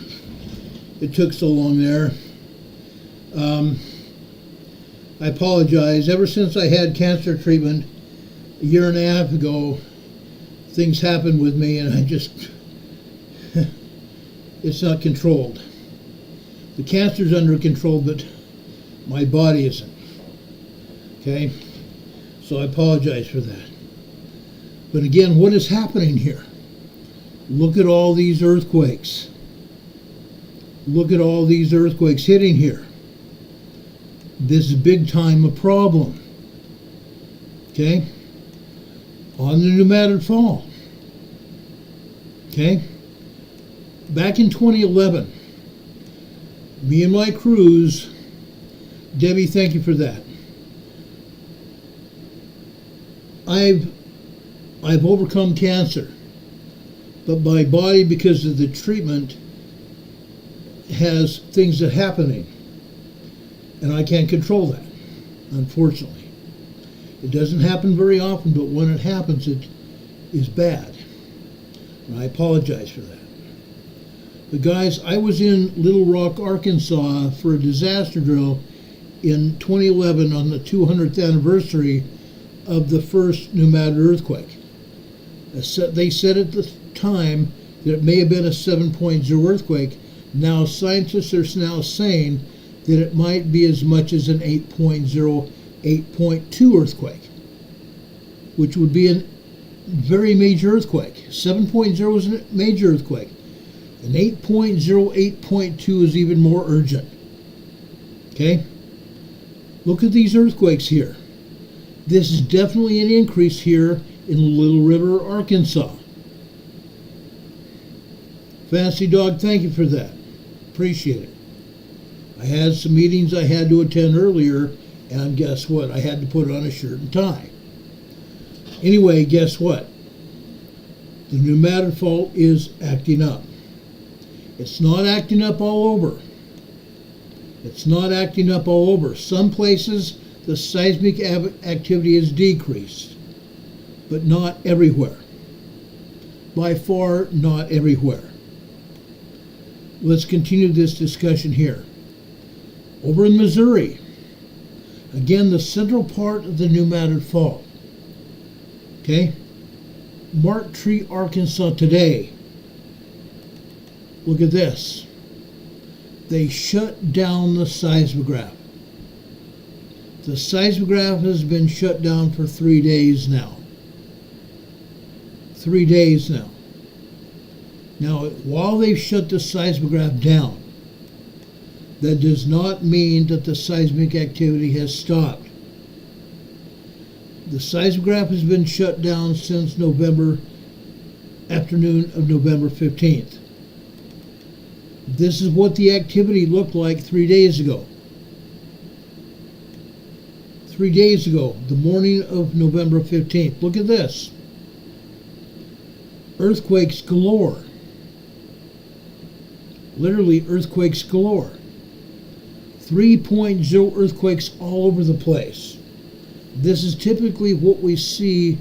it took so long there. I apologize. Ever since I had cancer treatment a year and a half ago, things happened with me, and I just, it's not controlled. The cancer's under control, but my body isn't. Okay? So I apologize for that. But again, what is happening here? Look at all these earthquakes. Look at all these earthquakes hitting here. This is big time a problem. Okay? On the New Madrid Fault. Okay? Back in 2011, me and my crews, Debbie, thank you for that. I've overcome cancer, but my body, because of the treatment, has things that are happening, and I can't control that, unfortunately. It doesn't happen very often, but when it happens, it is bad, and I apologize for that. But guys, I was in Little Rock, Arkansas for a disaster drill in 2011 on the 200th anniversary of the first New Madrid earthquake. They said at the time that it may have been a 7.0 earthquake. Now scientists are now saying that it might be as much as an 8.0, 8.2 earthquake, which would be a very major earthquake. 7.0 is a major earthquake. An 8.0, 8.2 is even more urgent. Okay? Look at these earthquakes here. This is definitely an increase here in Little River, Arkansas. Fancy Dog, thank you for that. Appreciate it. I had some meetings I had to attend earlier, and guess what? I had to put on a shirt and tie. Anyway, guess what? The New Madrid Fault is acting up. It's not acting up all over. It's not acting up all over. Some places the seismic activity has decreased, but not everywhere. By far, not everywhere. Let's continue this discussion here. Over in Missouri, again, the central part of the New Madrid Fault. Okay? Mark Tree, Arkansas today. Look at this. They shut down the seismograph. The seismograph has been shut down for 3 days now. 3 days now. Now, while they've shut the seismograph down, that does not mean that the seismic activity has stopped. The seismograph has been shut down since afternoon of November 15th. This is what the activity looked like 3 days ago. 3 days ago, the morning of November 15th. Look at this. Earthquakes galore. Literally earthquakes galore. 3.0 earthquakes all over the place. This is typically what we see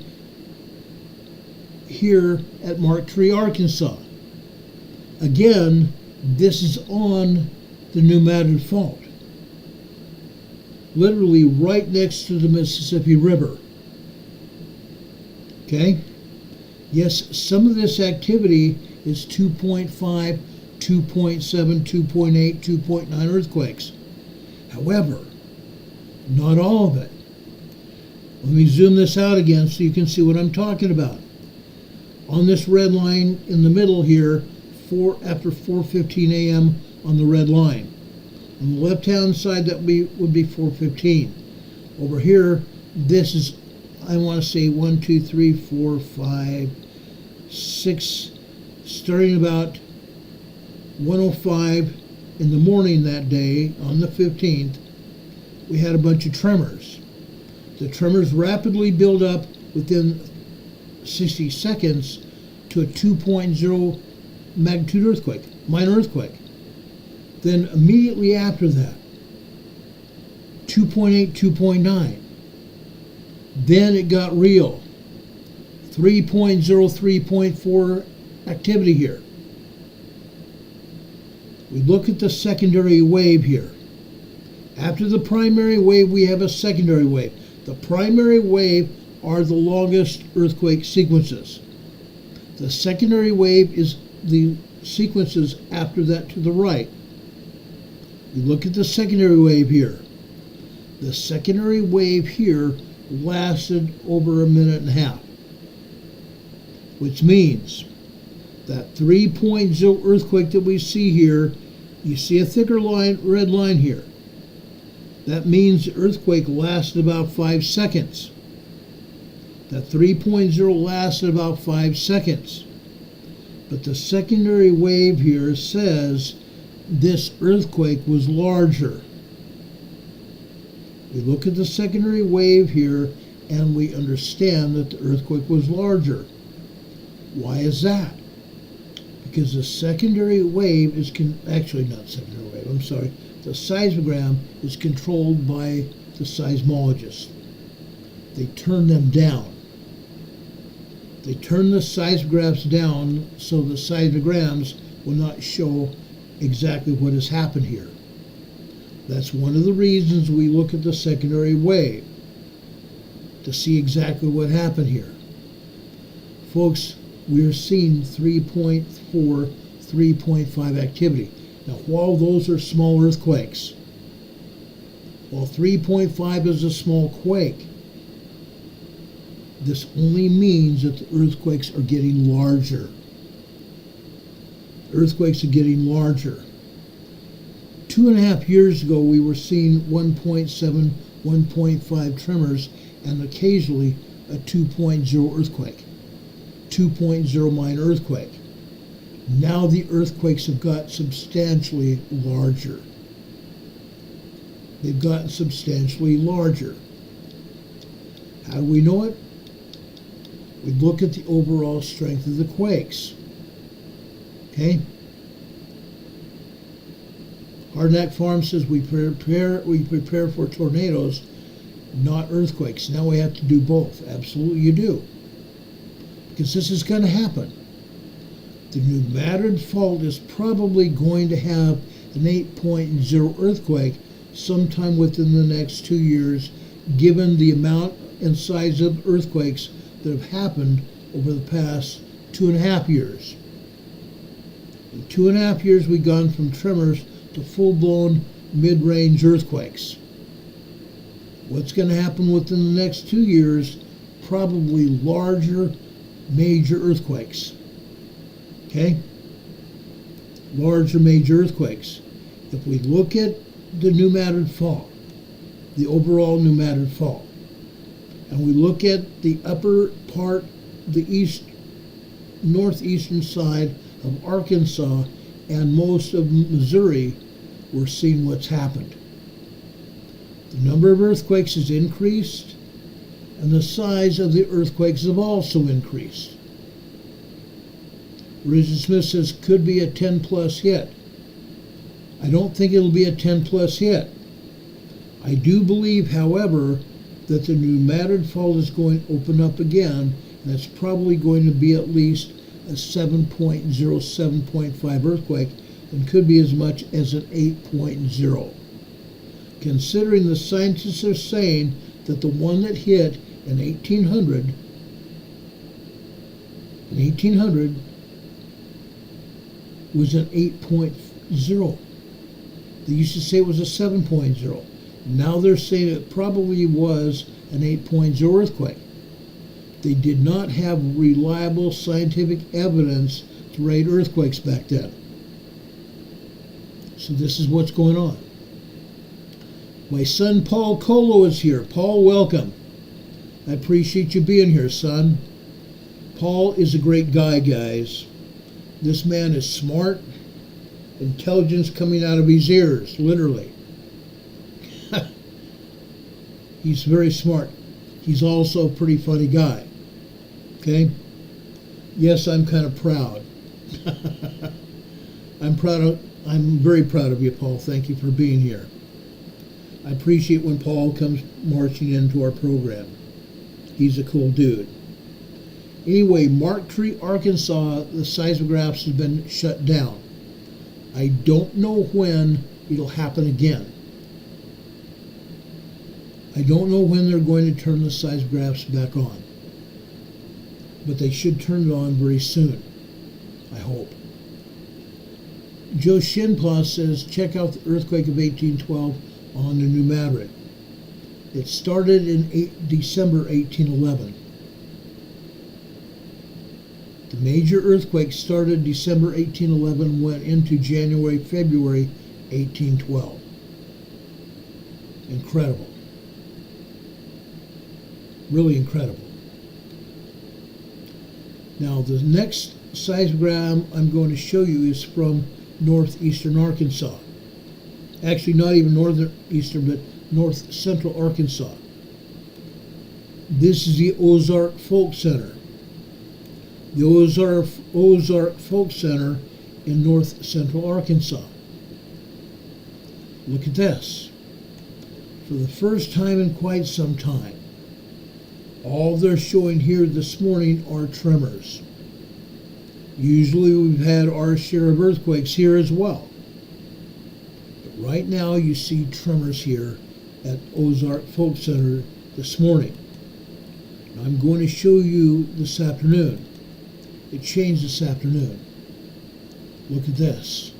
here at Mark Tree, Arkansas. Again, this is on the New Madrid Fault. Literally right next to the Mississippi River. Okay? Yes, some of this activity is 2.5, 2.7, 2.8, 2.9 earthquakes. However, not all of it. Let me zoom this out again so you can see what I'm talking about. On this red line in the middle here, after 4:15 a.m. on the red line. On the left-hand side, that would be 4:15. Over here, this is, I want to say 1, 2, 3, 4, 5, 6, starting about 1:05 in the morning that day, on the 15th, we had a bunch of tremors. The tremors rapidly build up within 60 seconds to a 2.0 magnitude earthquake, minor earthquake. Then immediately after that, 2.8, 2.9. Then it got real. 3.0, 3.4 activity here. We look at the secondary wave here. After the primary wave, we have a secondary wave. The primary wave are the longest earthquake sequences. The secondary wave is the sequences after that to the right. We look at the secondary wave here. The secondary wave here lasted over a minute and a half, which means that 3.0 earthquake that we see here, you see a thicker line, red line here. That means the earthquake lasted about 5 seconds. That 3.0 lasted about 5 seconds. But the secondary wave here says this earthquake was larger. We look at the secondary wave here and we understand that the earthquake was larger. Why is that? Because the secondary wave is, actually not secondary wave, I'm sorry, the seismogram is controlled by the seismologists. They turn them down. They turn the seismographs down so the seismograms will not show exactly what has happened here. That's one of the reasons we look at the secondary wave, to see exactly what happened here. Folks, we are seeing 3.4, 3.5 activity. Now, while those are small earthquakes, while 3.5 is a small quake, this only means that the earthquakes are getting larger. Earthquakes are getting larger. 2.5 years ago, we were seeing 1.7, 1.5 tremors and occasionally a 2.0 earthquake, 2.0 minor earthquake. Now the earthquakes have got substantially larger. They've gotten substantially larger. How do we know it? We look at the overall strength of the quakes. Okay? Hardnack Farm says we prepare for tornadoes, not earthquakes. Now we have to do both. Absolutely you do. Because this is going to happen. The New Madrid fault is probably going to have an 8.0 earthquake sometime within the next 2 years, given the amount and size of earthquakes that have happened over the past 2.5 years. In 2.5 years, we've gone from tremors to full-blown mid-range earthquakes. What's going to happen within the next 2 years? Probably larger, major earthquakes. Okay? Larger, major earthquakes. If we look at the New Madrid fault, the overall New Madrid fault, and we look at the upper part, the northeastern side of Arkansas and most of Missouri, we're seeing what's happened. The number of earthquakes has increased, and the size of the earthquakes have also increased. Richard Smith says could be a 10 plus hit. I don't think it'll be a 10 plus hit. I do believe, however, that the New Madrid fault is going to open up again, and it's probably going to be at least a 7.0, 7.5 earthquake, and could be as much as an 8.0. Considering the scientists are saying that the one that hit in 1800 was an 8.0. They used to say it was a 7.0. Now they're saying it probably was an 8.0 earthquake. They did not have reliable scientific evidence to rate earthquakes back then. So this is what's going on. My son Paul Colo is here. Paul, welcome. I appreciate you being here, son. Paul is a great guy, guys. This man is smart, intelligence coming out of his ears, literally. He's very smart. He's also a pretty funny guy. Okay? Yes, I'm kind of proud. I'm very proud of you, Paul. Thank you for being here. I appreciate when Paul comes marching into our program. He's a cool dude. Anyway, Mark Tree, Arkansas, the seismographs have been shut down. I don't know when it'll happen again. I don't know when they're going to turn the seismographs back on. But they should turn it on very soon, I hope. Joe Shinpla says, check out the earthquake of 1812 on the New Madrid. It started in December 1811. The major earthquake started December 1811, went into January, February 1812. Incredible. Really incredible. Now, the next seismogram I'm going to show you is from northeastern Arkansas. Actually, not even northeastern, but north central Arkansas. This is the Ozark Folk Center. The Ozark Folk Center in north central Arkansas. Look at this. For the first time in quite some time, all they're showing here this morning are tremors. Usually we've had our share of earthquakes here as well. But right now you see tremors here at Ozark Folk Center this morning. I'm going to show you this afternoon. It changed this afternoon. Look at this.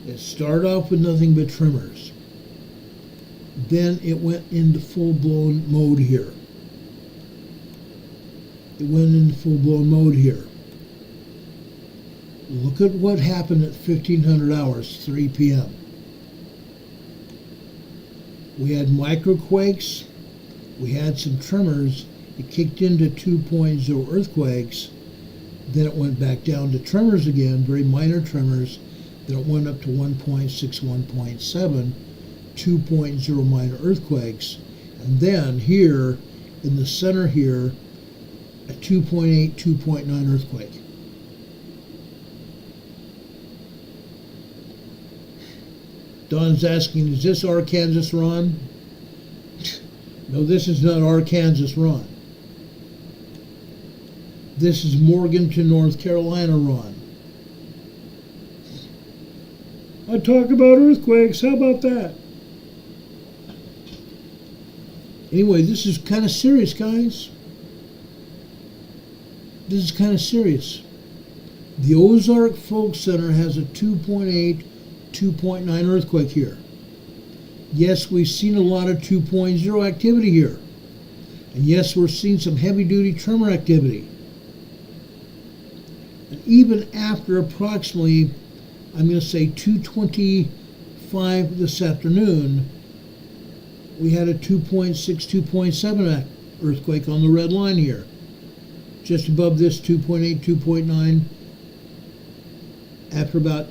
It started off with nothing but tremors. Then it went into full-blown mode here. It went into full-blown mode here. Look at what happened at 1500 hours, 3 p.m. We had microquakes. We had some tremors. It kicked into 2.0 earthquakes. Then it went back down to tremors again, very minor tremors. Then it went up to 1.6, 1.7, 2.0 minor earthquakes. And then here, in the center here, a 2.8, 2.9 earthquake. Don's asking, is this Arkansas, Ron? No, this is not Arkansas, Ron. This is Morganton, North Carolina, Ron. I talk about earthquakes. How about that? Anyway, this is kind of serious, guys. This is kind of serious. The Ozark Folk Center has a 2.8, 2.9 earthquake here. Yes, we've seen a lot of 2.0 activity here. And yes, we're seeing some heavy-duty tremor activity. And even after approximately, I'm going to say 2:25 this afternoon, we had a 2.6, 2.7 earthquake on the red line here. Just above this 2.8, 2.9. After about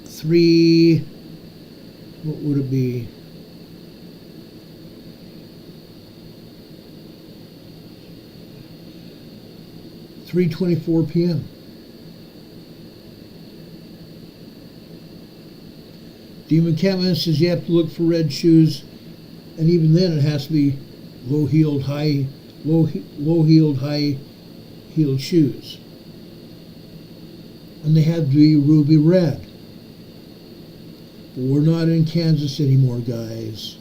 3, what would it be? $3:24 p.m. Demon Catman says you have to look for red shoes, and even then it has to be low-heeled, high-heeled shoes. And they have to be ruby red. But we're not in Kansas anymore, guys.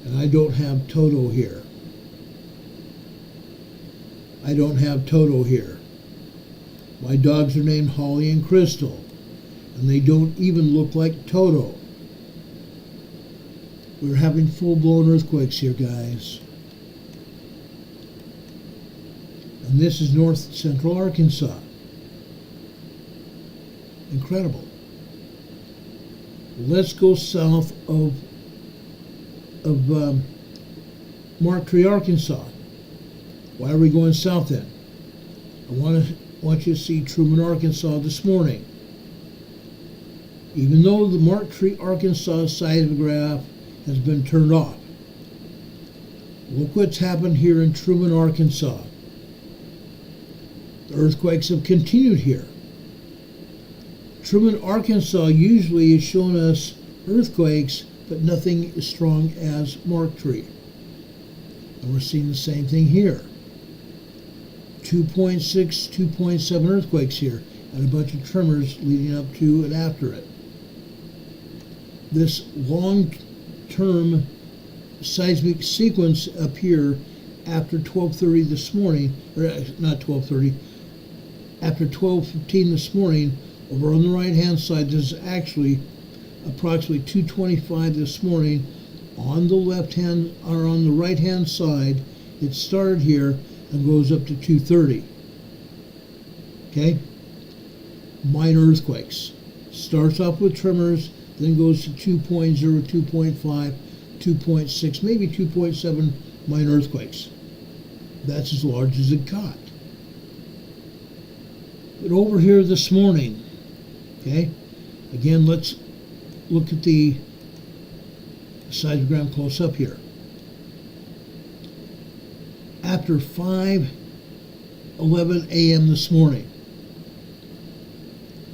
And I don't have Toto here. I don't have Toto here. My dogs are named Holly and Crystal, and they don't even look like Toto. We're having full-blown earthquakes here, guys. And this is north central Arkansas. Incredible. Let's go south of Marktree, Arkansas. Why are we going south then? I want you to see Truman, Arkansas this morning. Even though the Marktree, Arkansas seismograph has been turned off, look what's happened here in Truman, Arkansas. The earthquakes have continued here. Truman, Arkansas usually has shown us earthquakes, but nothing as strong as Marktree. And we're seeing the same thing here. 2.6, 2.7 earthquakes here and a bunch of tremors leading up to and after it. This long-term seismic sequence up here after 12:30 this morning, or not 12:30, after 12:15 this morning, over on the right-hand side, this is actually approximately 2:25 this morning. On the left-hand, or on the right-hand side, it started here and goes up to 2:30. Okay? Minor earthquakes. Starts off with tremors, then goes to 2.0, 2.5, 2.6, maybe 2.7 minor earthquakes. That's as large as it got. But over here this morning, okay, again, let's look at the seismogram close up here. After 5:11 a.m. this morning,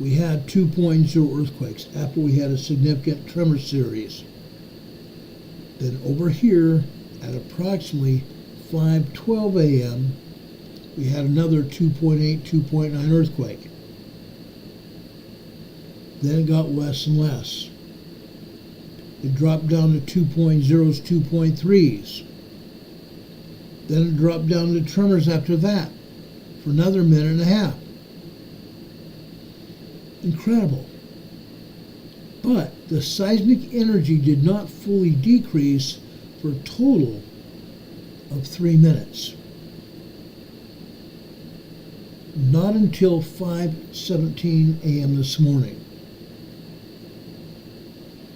we had 2.0 earthquakes after we had a significant tremor series. Then over here at approximately 5:12 a.m., we had another 2.8, 2.9 earthquake. Then it got less and less. It dropped down to 2.0s, 2.3s. Then it dropped down to tremors after that for another minute and a half. Incredible. But the seismic energy did not fully decrease for a total of 3 minutes. Not until 5:17 a.m. this morning.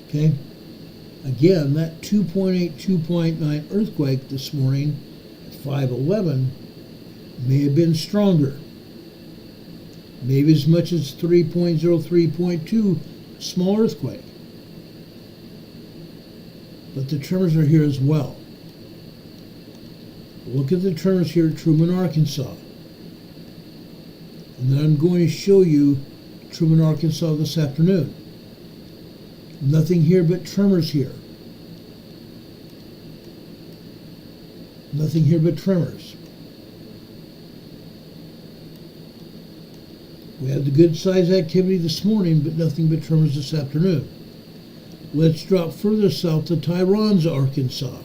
Okay? Again, that 2.8, 2.9 earthquake this morning at 5:11 may have been stronger. Maybe as much as 3.0, 3.2 small earthquake. But the tremors are here as well. Look at the tremors here at Truman, Arkansas. And then I'm going to show you Truman, Arkansas this afternoon. Nothing here but tremors here. Nothing here but tremors. We had the good size activity this morning, but nothing but tremors this afternoon. Let's drop further south to Tyronza, Arkansas.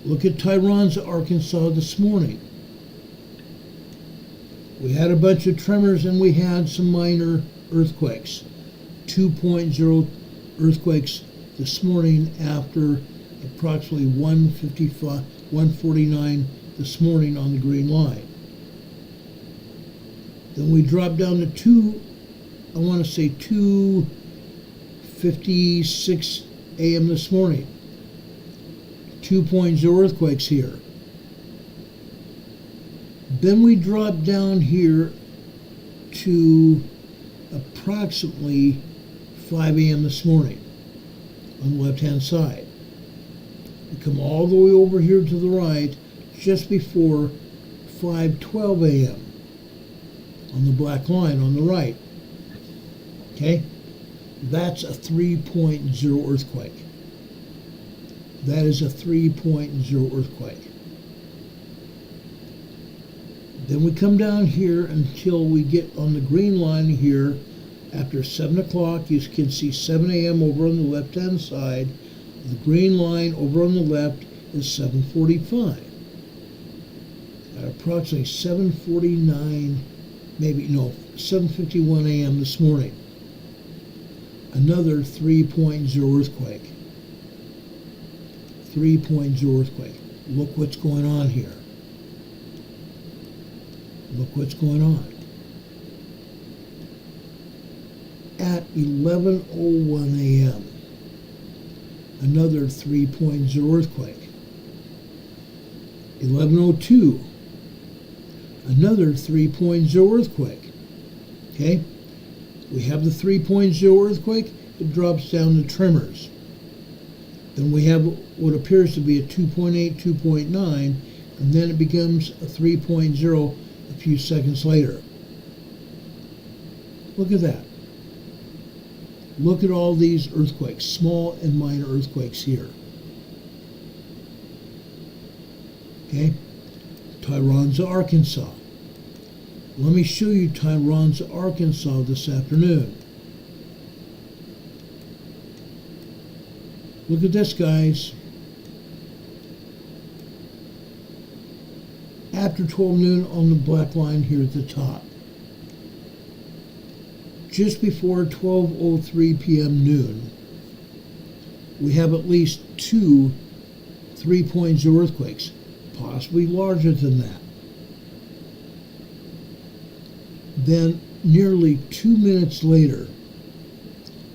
Look at Tyronza, Arkansas this morning. We had a bunch of tremors and we had some minor earthquakes. 2.0 earthquakes this morning after approximately 1:55, 1:49 this morning on the green line. Then we dropped down to 2:56 a.m. this morning. 2.0 earthquakes here. Then we dropped down here to approximately 5 a.m. this morning on the left-hand side. We come all the way over here to the right just before 5:12 a.m. on the black line on the right. Okay? That's a 3.0 earthquake. That is a 3.0 earthquake. Then we come down here until we get on the green line here. After 7 o'clock, you can see 7 a.m. over on the left-hand side. The green line over on the left is 7:45. At approximately 7:49, 7:51 a.m. this morning, another 3.0 earthquake. 3.0 earthquake. Look what's going on here. Look what's going on. At 11:01 a.m., another 3.0 earthquake. 11:02, another 3.0 earthquake. Okay? We have the 3.0 earthquake, it drops down to tremors. Then we have what appears to be a 2.8, 2.9, and then it becomes a 3.0 a few seconds later. Look at that. Look at all these earthquakes, small and minor earthquakes here. Okay? Tyronza, Arkansas. Let me show you Tyrone, Arkansas this afternoon. Look at this, guys. After 12 noon on the black line here at the top. Just before 12:03 p.m. noon, we have at least 2 3.0 earthquakes, possibly larger than that. Then, nearly 2 minutes later,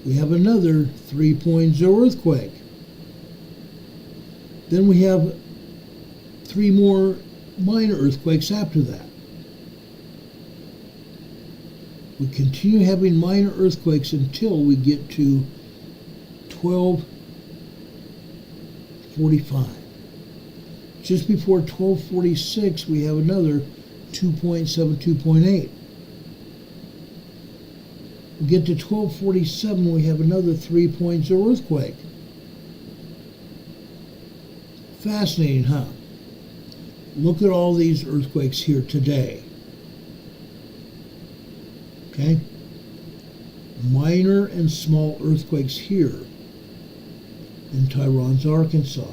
we have another 3.0 earthquake. Then we have 3 more minor earthquakes after that. We continue having minor earthquakes until we get to 12:45. Just before 12:46, we have another 2.7, 2.8. We get to 12:47, we have another 3.0 earthquake. Fascinating, huh? Look at all these earthquakes here today. Okay? Minor and small earthquakes here in Tyrone, Arkansas.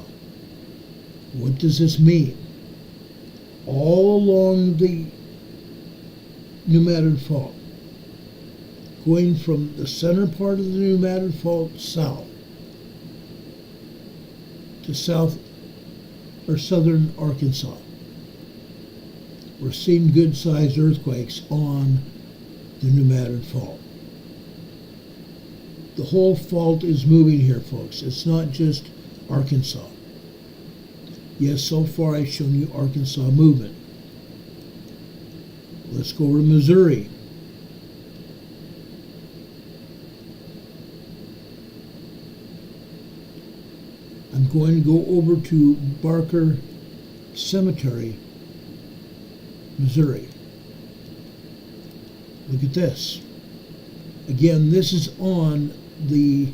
What does this mean? All along the New Madrid Fault, going from the center part of the New Madrid Fault south to south or southern Arkansas, we're seeing good-sized earthquakes on the New Madrid Fault. The whole fault is moving here, folks. It's not just Arkansas. Yes, so far I've shown you Arkansas movement. Let's go over to Missouri. I'm going to go over to Barker Cemetery, Missouri. Look at this. Again, this is on the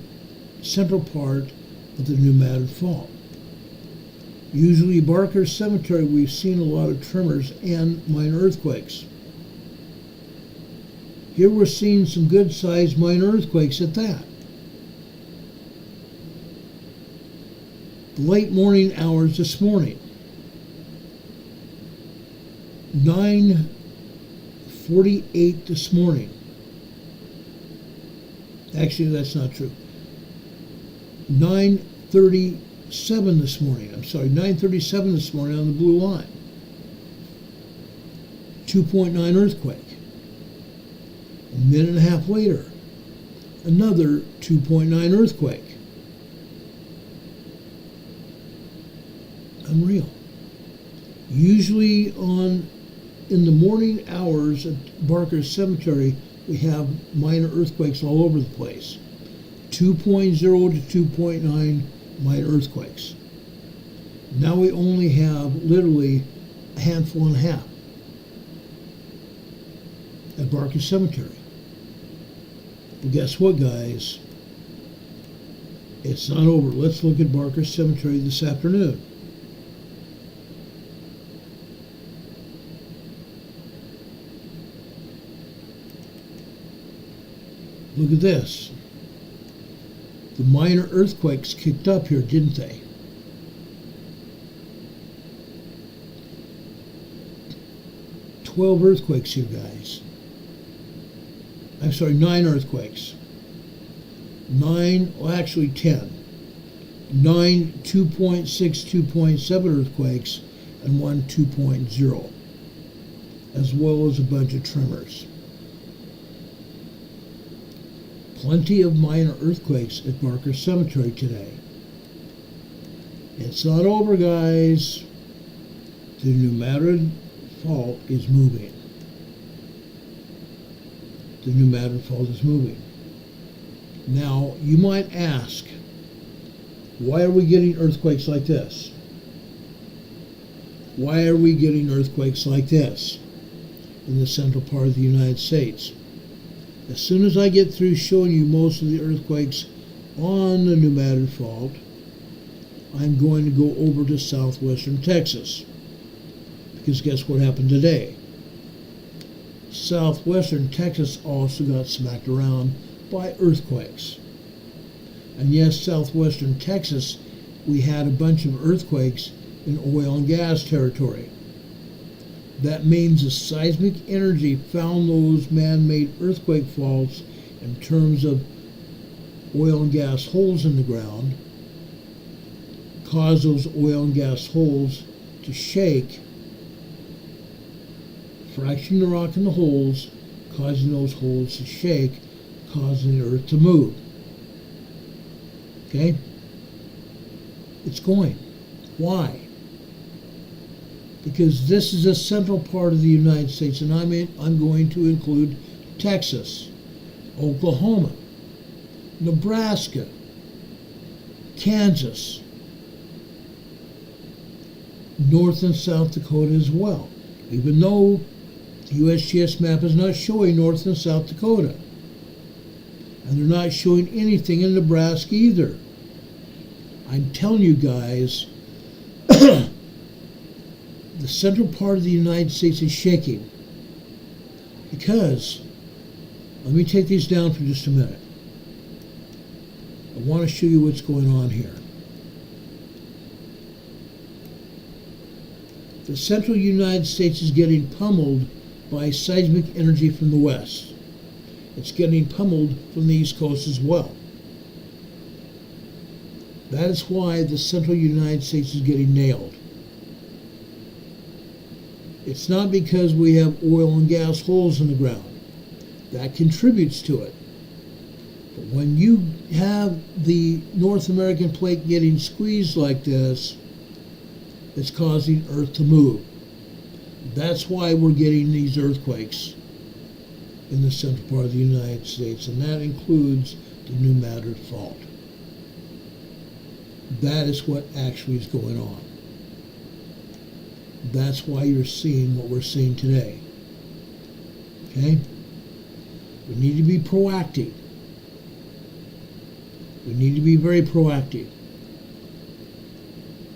central part of the New Madrid Fault. Usually Barker Cemetery, we've seen a lot of tremors and minor earthquakes. Here we're seeing some good-sized minor earthquakes at that. The late morning hours this morning. 9:48 this morning. Actually, that's not true. 9:37 this morning. I'm sorry, 9:37 this morning on the blue line. 2.9 earthquake. A minute and a half later, another 2.9 earthquake. Unreal. Usually in the morning hours at Barker Cemetery, we have minor earthquakes all over the place. 2.0 to 2.9 minor earthquakes. Now we only have literally a handful and a half at Barker Cemetery. But guess what, guys? It's not over. Let's look at Barker Cemetery this afternoon. Look at this. The minor earthquakes kicked up here, didn't they? "12 earthquakes here, guys. I'm sorry, 9 earthquakes. 9, well, actually 10. 9 2.6, 2.7 earthquakes, and 1 2.0, as well as a bunch of tremors. Plenty of minor earthquakes at Barker Cemetery today. It's not over, guys. The New Madrid Fault is moving. The New Madrid Fault is moving. Now, you might ask, why are we getting earthquakes like this? Why are we getting earthquakes like this in the central part of the United States? As soon as I get through showing you most of the earthquakes on the New Madrid Fault, I'm going to go over to southwestern Texas. Because guess what happened today? southwestern Texas also got smacked around by earthquakes. And yes, southwestern Texas, we had a bunch of earthquakes in oil and gas territory. That means the seismic energy found those man-made earthquake faults in terms of oil and gas holes in the ground, caused those oil and gas holes to shake, fracturing the rock in the holes, causing those holes to shake, causing the earth to move. Okay? It's going. Why? Because this is a central part of the United States, and I'm going to include Texas, Oklahoma, Nebraska, Kansas, North and South Dakota as well, even though the USGS map is not showing North and South Dakota. And they're not showing anything in Nebraska either. I'm telling you guys, the central part of the United States is shaking. Because, let me take these down for just a minute. I want to show you what's going on here. The central United States is getting pummeled by seismic energy from the west. It's getting pummeled from the East Coast as well. That is why the central United States is getting nailed. It's not because we have oil and gas holes in the ground. That contributes to it. But when you have the North American plate getting squeezed like this, it's causing Earth to move. That's why we're getting these earthquakes in the central part of the United States, and that includes the New Madrid Fault. That is what actually is going on. That's why you're seeing what we're seeing today. Okay? We need to be proactive. We need to be very proactive.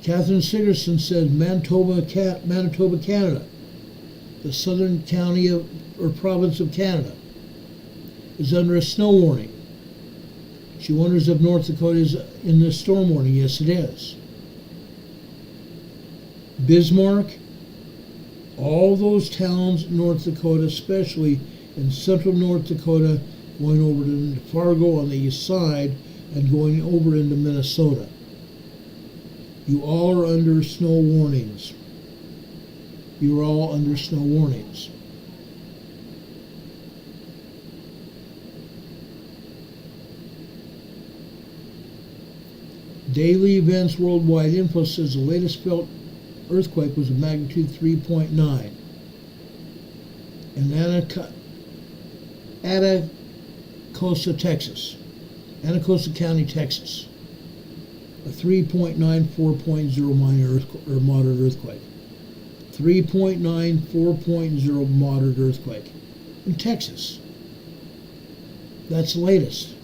Catherine Sigerson says Manitoba, Canada, the southern county or province of Canada, is under a snow warning. She wonders if North Dakota is in the storm warning. Yes, it is. Bismarck, all those towns in North Dakota, especially in central North Dakota, going over to Fargo on the east side and going over into Minnesota. You all are under snow warnings. You're all under snow warnings. Daily Events Worldwide Info says the latest felt earthquake was a magnitude 3.9 in Anacosta, Texas. Anacosta County, Texas. A 3.9, 4.0 minor or moderate earthquake. 3.9, 4.0 moderate earthquake in Texas. That's the latest.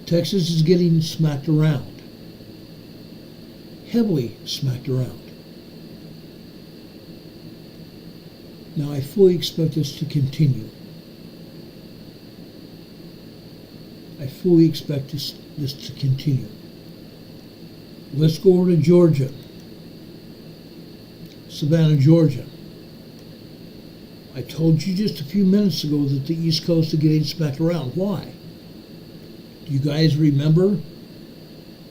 Texas is getting smacked around. Heavily smacked around. Now I fully expect this to continue. I fully expect this to continue. Let's go over to Georgia. Savannah, Georgia. I told you just a few minutes ago that the East Coast is getting smacked around. Why? Do you guys remember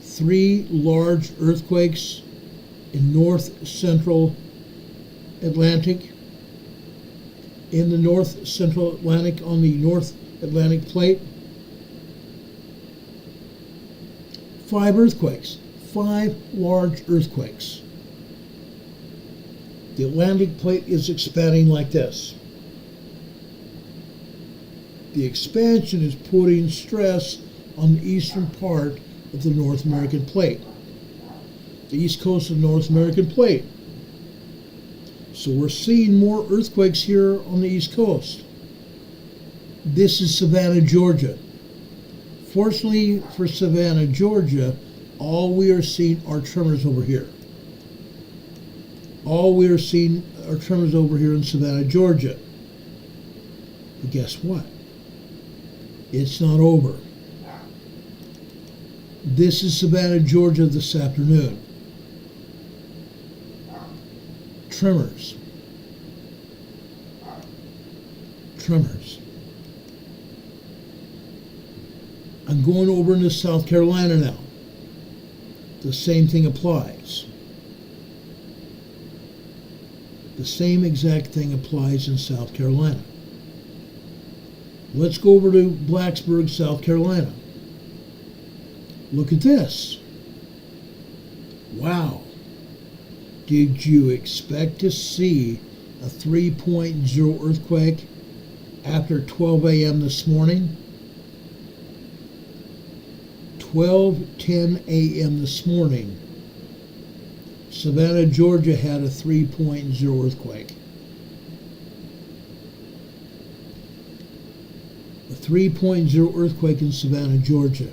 3 large earthquakes in north central Atlantic? In the north central Atlantic, on the North Atlantic plate? 5 earthquakes. 5 large earthquakes. The Atlantic plate is expanding like this. The expansion is putting stress on the eastern part of the North American plate, the east coast of the North American plate. So we're seeing more earthquakes here on the east coast. This is Savannah, Georgia. Fortunately for Savannah, Georgia, all we are seeing are tremors over here. All we are seeing our tremors over here in Savannah, Georgia. But guess what? It's not over. This is Savannah, Georgia this afternoon. Tremors. Tremors. I'm going over into South Carolina now. The same thing applies. The same exact thing applies in South Carolina. Let's go over to Blacksburg, South Carolina. Look at this. Wow. Did you expect to see a 3.0 earthquake after 12 a.m. this morning? 12:10 a.m. this morning, Savannah, Georgia had a 3.0 earthquake. A 3.0 earthquake in Savannah, Georgia.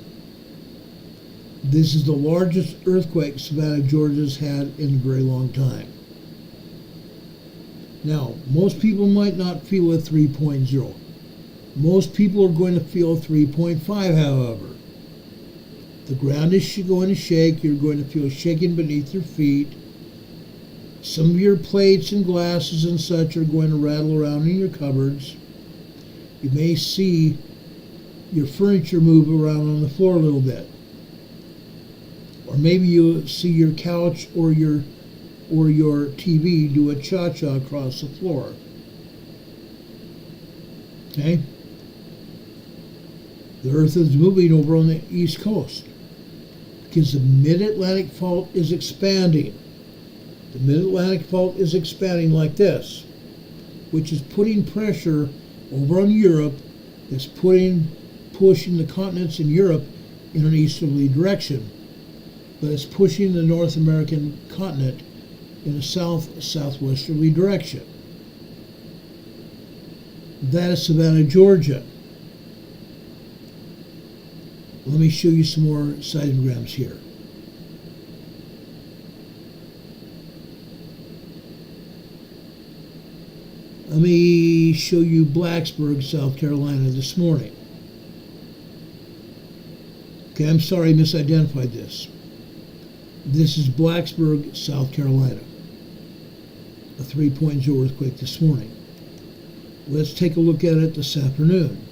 This is the largest earthquake Savannah, Georgia's had in a very long time. Now, most people might not feel a 3.0. Most people are going to feel a 3.5, however. The ground is going to shake. You're going to feel shaking beneath your feet. Some of your plates and glasses and such are going to rattle around in your cupboards. You may see your furniture move around on the floor a little bit. Or maybe you'll see your couch or your TV do a cha-cha across the floor. Okay? The earth is moving over on the East Coast because the Mid-Atlantic fault is expanding. The Mid-Atlantic fault is expanding like this, which is putting pressure over on Europe. It's pushing the continents in Europe in an easterly direction, but it's pushing the North American continent in a southwesterly direction. That is Savannah, Georgia. Let me show you some more seismograms here. Let me show you Blacksburg, South Carolina this morning. Okay, I'm sorry I misidentified this. This is Blacksburg, South Carolina. A 3.0 earthquake this morning. Let's take a look at it this afternoon.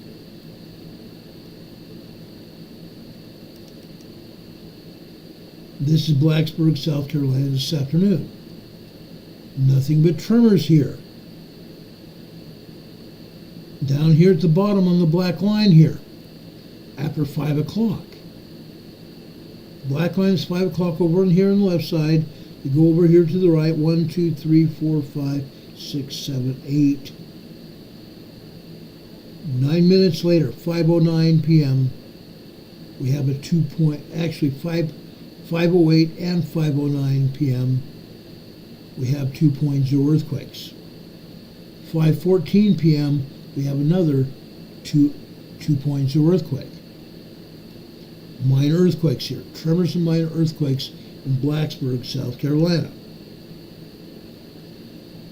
This is Blacksburg, South Carolina this afternoon. Nothing but tremors here. Down here at the bottom on the black line here, after 5 o'clock. Black line is 5 o'clock over in here on the left side. You go over here to the right, 1, 2, 3, 4, 5, 6, 7, 8. 9 minutes later, 5:09 p.m., we have a 5:08 and 5:09 p.m., we have 2.0 earthquakes. 5:14 p.m., we have another 2.0 earthquake. Minor earthquakes here. Tremors and minor earthquakes in Blacksburg, South Carolina.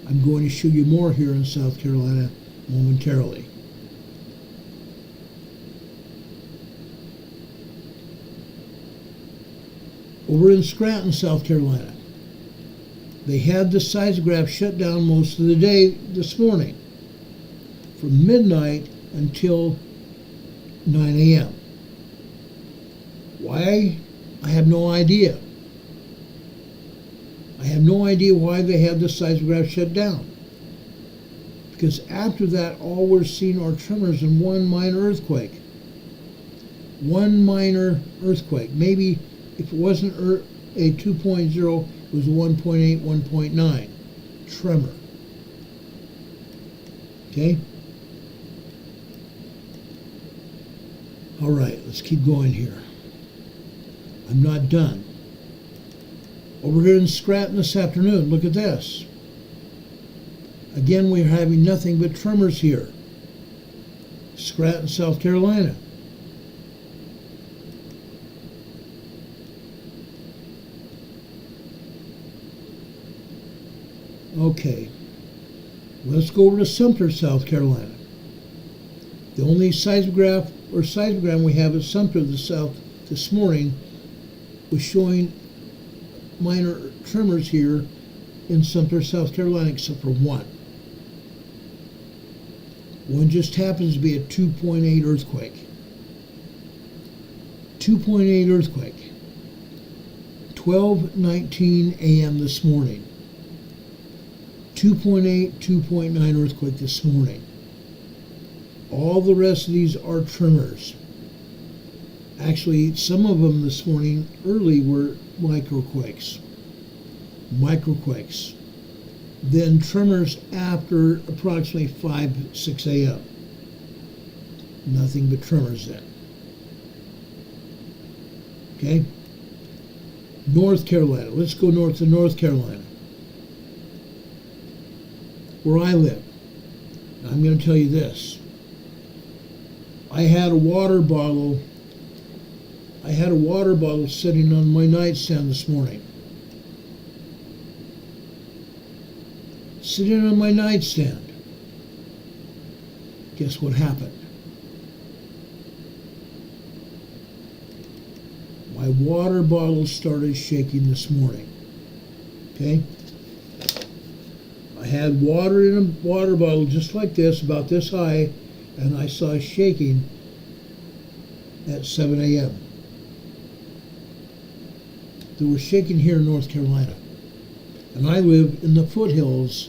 I'm going to show you more here in South Carolina momentarily. Over in Scranton, South Carolina, they had the seismograph shut down most of the day this morning, from midnight until 9 a.m. Why? I have no idea. I have no idea why they had the seismograph shut down. Because after that, all we're seeing are tremors and one minor earthquake. One minor earthquake. Maybe if it wasn't a 2.0, it was a 1.8, 1.9 tremor. Okay? All right, let's keep going here. I'm not done. Over here in Scranton this afternoon, look at this. Again, we're having nothing but tremors here. Scranton, South Carolina. Okay. Let's go over to Sumter, South Carolina. The only seismogram we have at Sumter this morning was showing minor tremors here in Sumter, South Carolina, except for one. One just happens to be a 2.8 earthquake. 2.8 earthquake. 12:19 a.m. this morning. 2.8, 2.9 earthquake this morning. All the rest of these are tremors. Actually, some of them this morning early were microquakes. Microquakes. Then tremors after approximately 5, 6 a.m. Nothing but tremors then. Okay? North Carolina. Let's go north to North Carolina, where I live. I'm going to tell you this. I had a water bottle sitting on my nightstand this morning. Sitting on my nightstand. Guess what happened? My water bottle started shaking this morning. Okay? I had water in a water bottle just like this, about this high, and I saw shaking at 7 a.m. They were shaking here in North Carolina. And I live in the foothills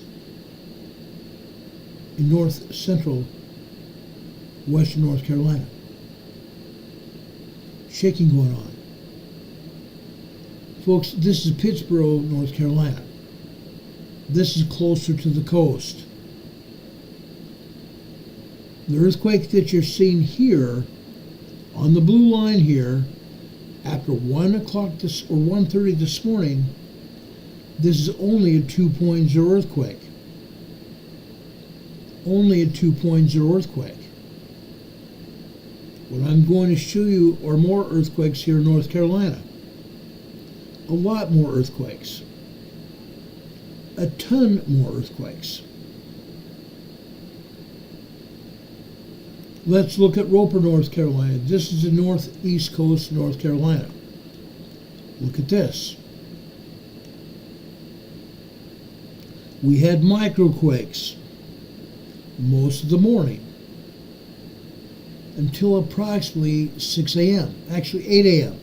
in north central western North Carolina. Shaking going on. Folks, this is Pittsboro, North Carolina. This is closer to the coast. The earthquake that you're seeing here, on the blue line here, after 1 o'clock or 1:30 this morning, this is only a 2.0 earthquake. Only a 2.0 earthquake. What I'm going to show you are more earthquakes here in North Carolina. A lot more earthquakes. A ton more earthquakes. Let's look at Roper, North Carolina. This is the northeast coast of North Carolina. Look at this. We had microquakes most of the morning until approximately 6 a.m., actually 8 a.m.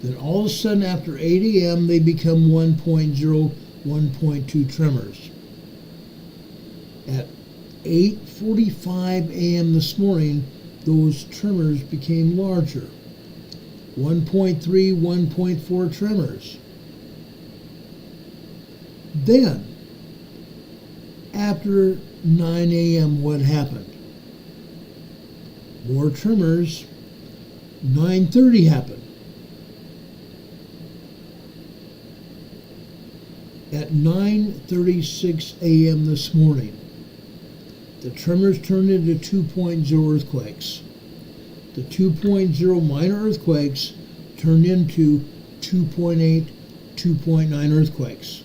Then all of a sudden after 8 a.m. they become 1.0, 1.2 tremors. At 8:45 a.m. this morning, those tremors became larger. 1.3, 1.4 tremors. Then, after 9 a.m., what happened? More tremors. 9:30 happened. At 9:36 a.m. this morning, the tremors turned into 2.0 earthquakes. The 2.0 minor earthquakes turned into 2.8, 2.9 earthquakes.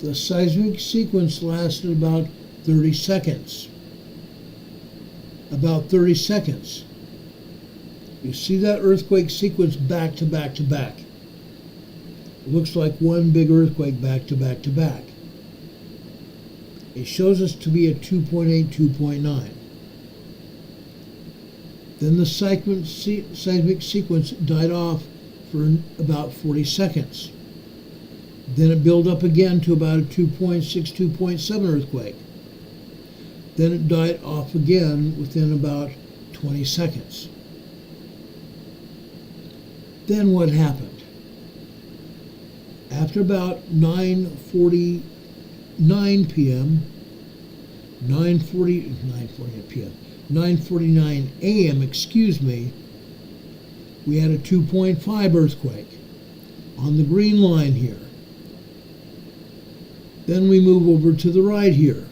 The seismic sequence lasted about 30 seconds. About 30 seconds. You see that earthquake sequence back to back to back. It looks like one big earthquake back to back to back. It shows us to be a 2.8, 2.9. Then the seismic sequence died off for about 40 seconds. Then it built up again to about a 2.6, 2.7 earthquake. Then it died off again within about 20 seconds. Then what happened? After about 9:49 p.m., 9:49 a.m., we had a 2.5 earthquake on the green line here. Then we move over to the right here.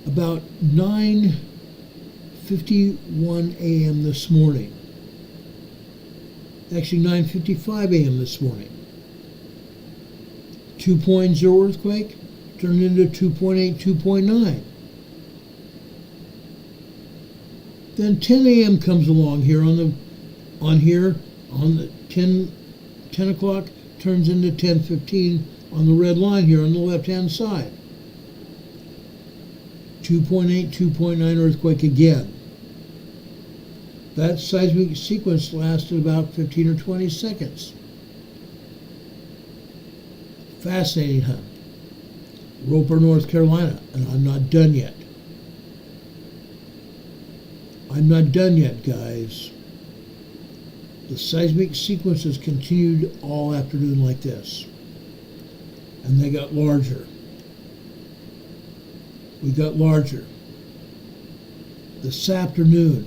About 9:51 a.m. this morning. Actually 9:55 a.m. this morning. 2.0 earthquake, turned into 2.8, 2.9. Then 10 a.m. comes along here on the 10 o'clock, turns into 10:15 on the red line here on the left-hand side. 2.8, 2.9 earthquake again. That seismic sequence lasted about 15 or 20 seconds. Fascinating, huh? Roper, North Carolina, and I'm not done yet. I'm not done yet, guys. The seismic sequences continued all afternoon like this. And they got larger. We got larger. This afternoon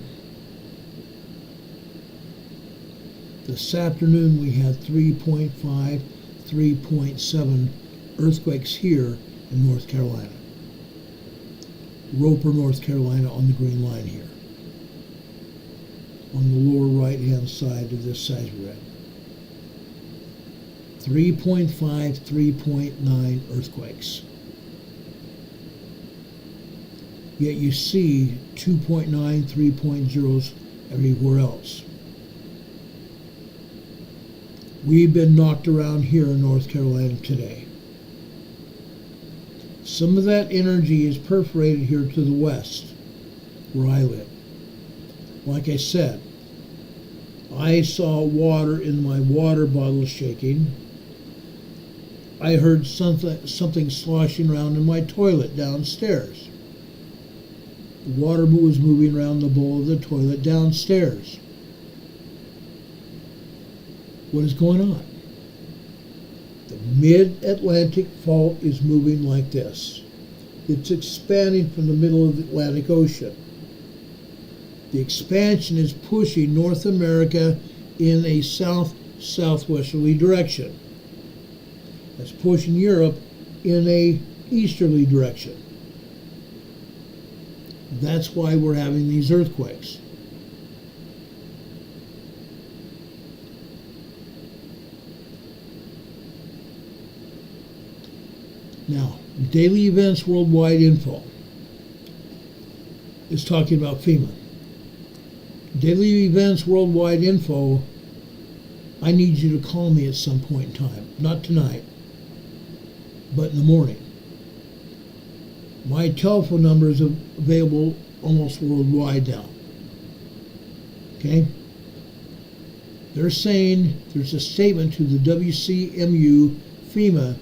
we had 3.5, 3.7 earthquakes here in North Carolina. Roper, North Carolina on the green line here. On the lower right-hand side of this seismogram. 3.5, 3.9 earthquakes. Yet you see 2.9, 3.0s everywhere else. We've been knocked around here in North Carolina today. Some of that energy is perforated here to the west, where I live. Like I said, I saw water in my water bottle shaking. I heard something sloshing around in my toilet downstairs. The water was moving around the bowl of the toilet downstairs. What is going on? The mid-Atlantic fault is moving like this. It's expanding from the middle of the Atlantic Ocean. The expansion is pushing North America in a south-southwesterly direction. It's pushing Europe in a easterly direction. That's why we're having these earthquakes. Now, Daily Events Worldwide Info is talking about FEMA. Daily Events Worldwide Info, I need you to call me at some point in time. Not tonight, but in the morning. My telephone number is available almost worldwide now. Okay? They're saying there's a statement to the WCMU FEMA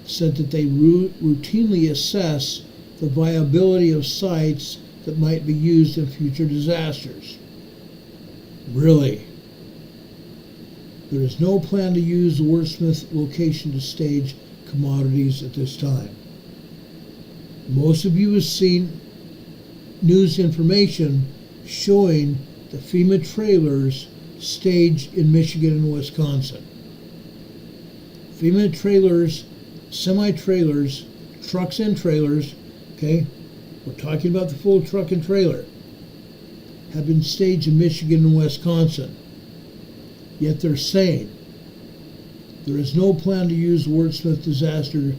said that they routinely assess the viability of sites that might be used in future disasters. Really? There is no plan to use the wordsmith location to stage commodities at this time. Most of you have seen news information showing the FEMA trailers staged in Michigan and Wisconsin. FEMA trailers, semi-trailers, trucks and trailers, okay, we're talking about the full truck and trailer, have been staged in Michigan and Wisconsin. Yet they're saying there is no plan to use Wordsmith disaster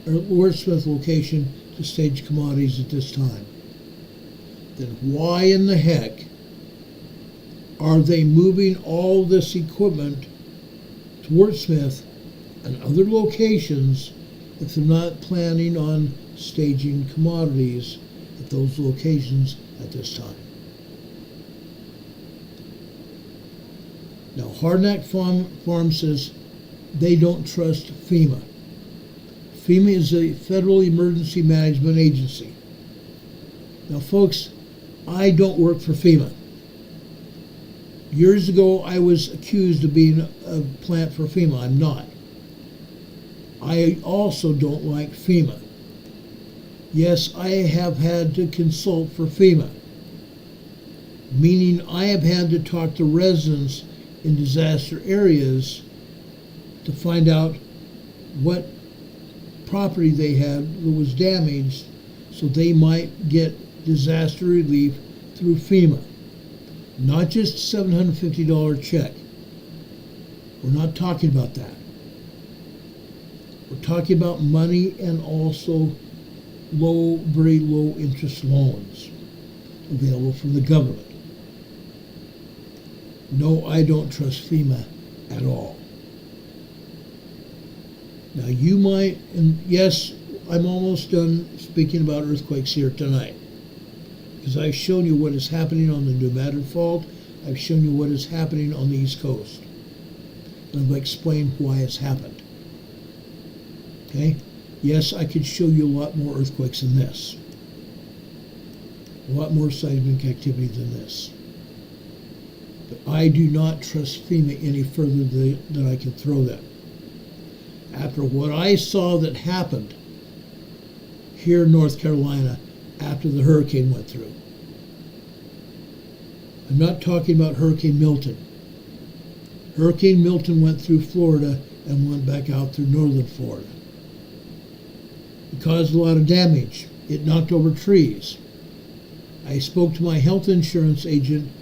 or Wordsmith location to stage commodities at this time. Then why in the heck are they moving all this equipment to Wordsmith and other locations if they're not planning on staging commodities at those locations at this time? Now, Hardknack Farm says they don't trust FEMA. FEMA is a federal emergency management agency. Now, folks, I don't work for FEMA. Years ago, I was accused of being a plant for FEMA. I'm not. I also don't like FEMA. Yes, I have had to consult for FEMA, meaning I have had to talk to residents in disaster areas to find out what property they had that was damaged so they might get disaster relief through FEMA. Not just a $750 check. We're not talking about that. We're talking about money and also very low interest loans available from the government. No, I don't trust FEMA at all. Now you might, and yes, I'm almost done speaking about earthquakes here tonight, because I've shown you what is happening on the New Madrid Fault. I've shown you what is happening on the East Coast. And I've explained why it's happened. Okay? Yes, I could show you a lot more earthquakes than this. A lot more seismic activity than this. But I do not trust FEMA any further than I can throw them. After what I saw that happened here in North Carolina after the hurricane went through. I'm not talking about Hurricane Milton. Hurricane Milton went through Florida and went back out through northern Florida. It caused a lot of damage. It knocked over trees. I spoke to my health insurance agent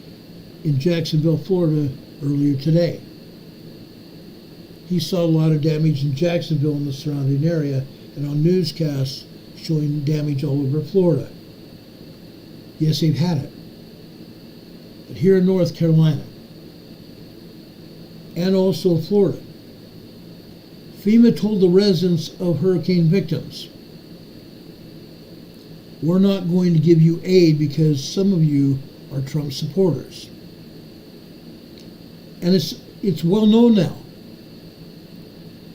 in Jacksonville, Florida earlier today. He saw a lot of damage in Jacksonville and the surrounding area, and on newscasts showing damage all over Florida. Yes, they've had it. But here in North Carolina, and also Florida, FEMA told the residents of hurricane victims, we're not going to give you aid because some of you are Trump supporters. And it's well known now.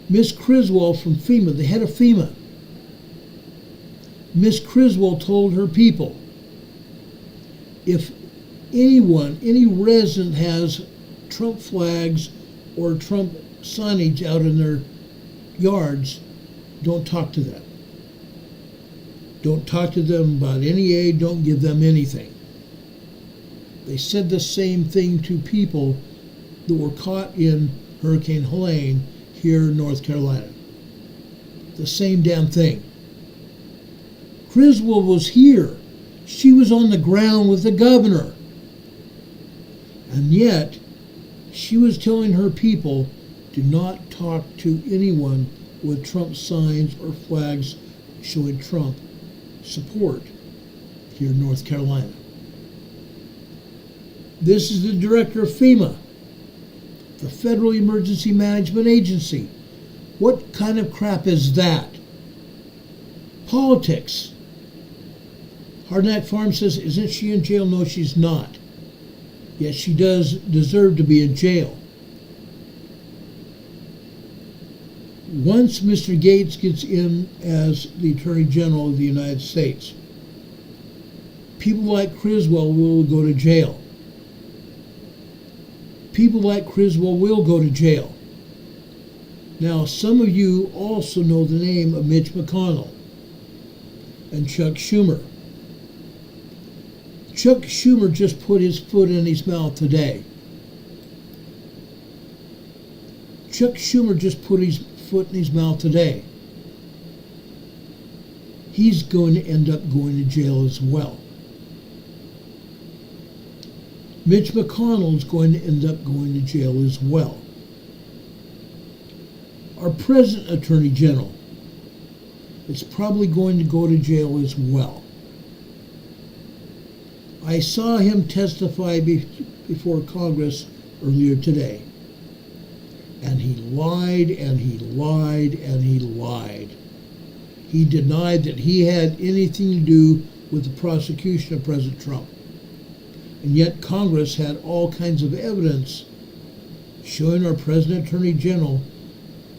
Miss Criswell from FEMA, the head of FEMA, Miss Criswell told her people, if anyone, any resident has Trump flags or Trump signage out in their yards, don't talk to them. Don't talk to them about any aid, don't give them anything. They said the same thing to people that were caught in Hurricane Helene here in North Carolina. The same damn thing. Criswell was here. She was on the ground with the governor. And yet, she was telling her people, do not talk to anyone with Trump signs or flags showing Trump support here in North Carolina. This is the director of FEMA, the Federal Emergency Management Agency. What kind of crap is that? Politics. Hardknack Farm says, isn't she in jail? No, she's not. Yet she does deserve to be in jail. Once Mr. Gates gets in as the Attorney General of the United States, people like Criswell will go to jail. People like Criswell will go to jail. Now, some of you also know the name of Mitch McConnell and Chuck Schumer. Chuck Schumer just put his foot in his mouth today. Chuck Schumer just put his foot in his mouth today. He's going to end up going to jail as well. Mitch McConnell is going to end up going to jail as well. Our present Attorney General is probably going to go to jail as well. I saw him testify before Congress earlier today. And he lied, and he lied, and he lied. He denied that he had anything to do with the prosecution of President Trump. And yet Congress had all kinds of evidence showing our President Attorney General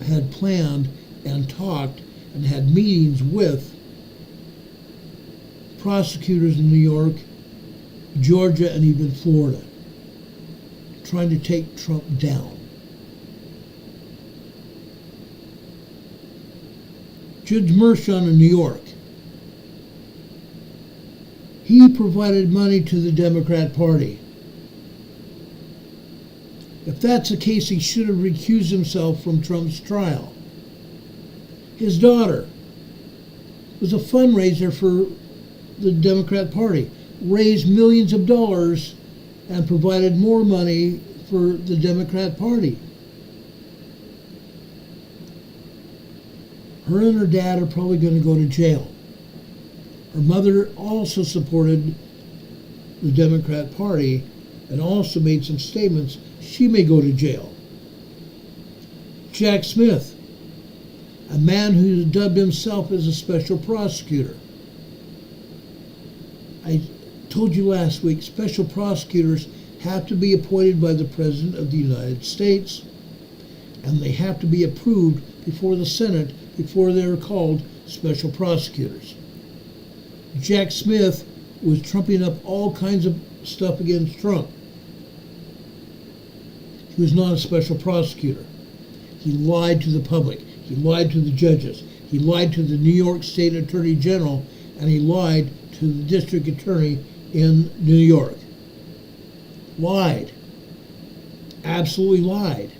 had planned and talked and had meetings with prosecutors in New York, Georgia, and even Florida, trying to take Trump down. Judge Mershon in New York, he provided money to the Democrat Party. If that's the case, he should have recused himself from Trump's trial. His daughter was a fundraiser for the Democrat Party, raised millions of dollars and provided more money for the Democrat Party. Her and her dad are probably going to go to jail. Her mother also supported the Democrat Party and also made some statements. She may go to jail. Jack Smith, a man who dubbed himself as a special prosecutor. I told you last week, special prosecutors have to be appointed by the President of the United States, and they have to be approved before the Senate before they are called special prosecutors. Jack Smith was trumping up all kinds of stuff against Trump. He was not a special prosecutor. He lied to the public. He lied to the judges. He lied to the New York State Attorney General, and he lied to the District Attorney in New York. Lied. Absolutely lied.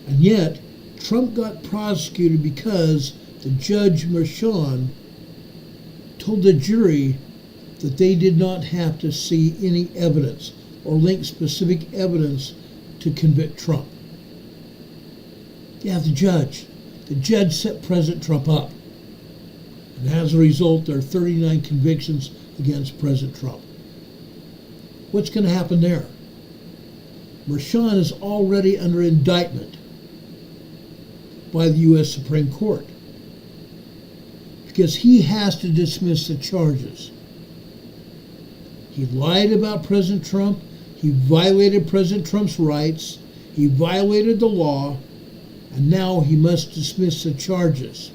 And yet, Trump got prosecuted because the Judge Merchan told the jury that they did not have to see any evidence or link specific evidence to convict Trump. Yeah, the judge. The judge set President Trump up. And as a result, there are 39 convictions against President Trump. What's going to happen there? Merchan is already under indictment by the U.S. Supreme Court because he has to dismiss the charges. He lied about President Trump. He violated President Trump's rights. He violated the law. And now he must dismiss the charges.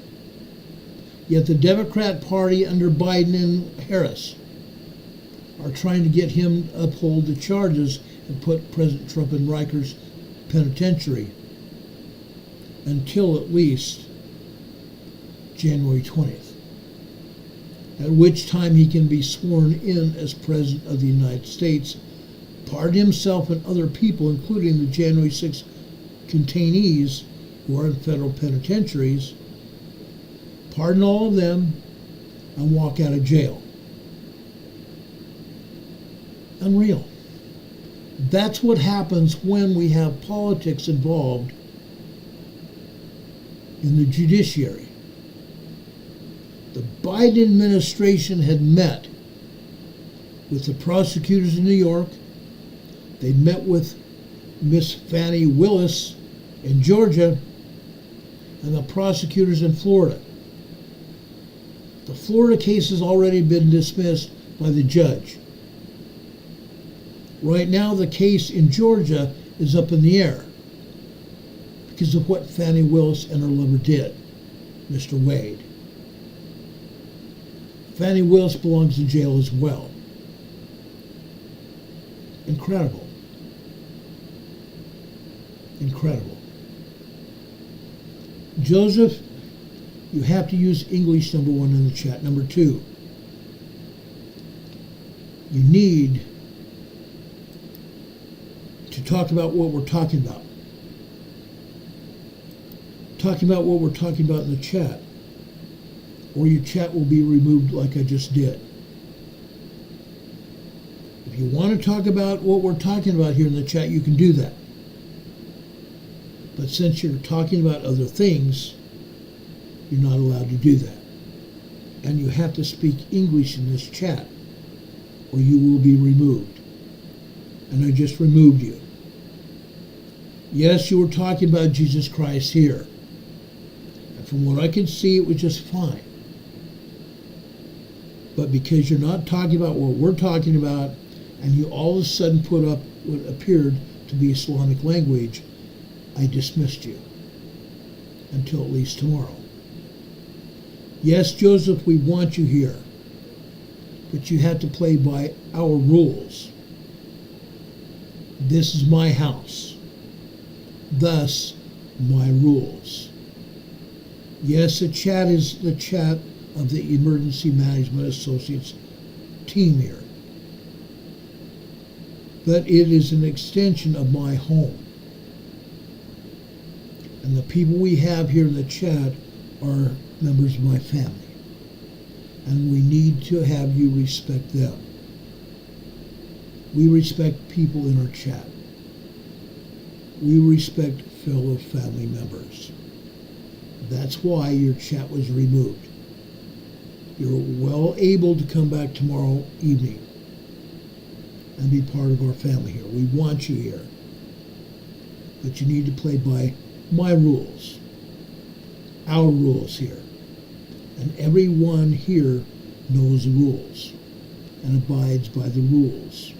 Yet the Democrat Party under Biden and Harris are trying to get him to uphold the charges and put President Trump in Rikers Penitentiary until at least January 20th, at which time he can be sworn in as President of the United States, pardon himself and other people, including the January 6th detainees who are in federal penitentiaries, pardon all of them, and walk out of jail. Unreal. That's what happens when we have politics involved in the judiciary. The Biden administration had met with the prosecutors in New York. They met with Miss Fani Willis in Georgia and the prosecutors in Florida. The Florida case has already been dismissed by the judge. Right now, the case in Georgia is up in the air because of what Fani Willis and her lover did, Mr. Wade. Fani Willis belongs in jail as well. Incredible. Incredible. Joseph, you have to use English, number one, in the chat. Number two, you need to talk about what we're talking about. Talking about what we're talking about in the chat, or your chat will be removed like I just did. If you want to talk about what we're talking about here in the chat, you can do that. But since you're talking about other things, you're not allowed to do that. And you have to speak English in this chat, or you will be removed. And I just removed you. Yes, you were talking about Jesus Christ here. And from what I can see, it was just fine. But because you're not talking about what we're talking about, and you all of a sudden put up what appeared to be Islamic language, I dismissed you until at least tomorrow. Yes, Joseph, we want you here, but you have to play by our rules. This is my house, thus my rules. Yes, the chat is the chat of the Emergency Management Associates team here, but it is an extension of my home. And the people we have here in the chat are members of my family. And we need to have you respect them. We respect people in our chat. We respect fellow family members. That's why your chat was removed. You're well able to come back tomorrow evening and be part of our family here. We want you here. But you need to play by my rules, our rules here. And everyone here knows the rules and abides by the rules.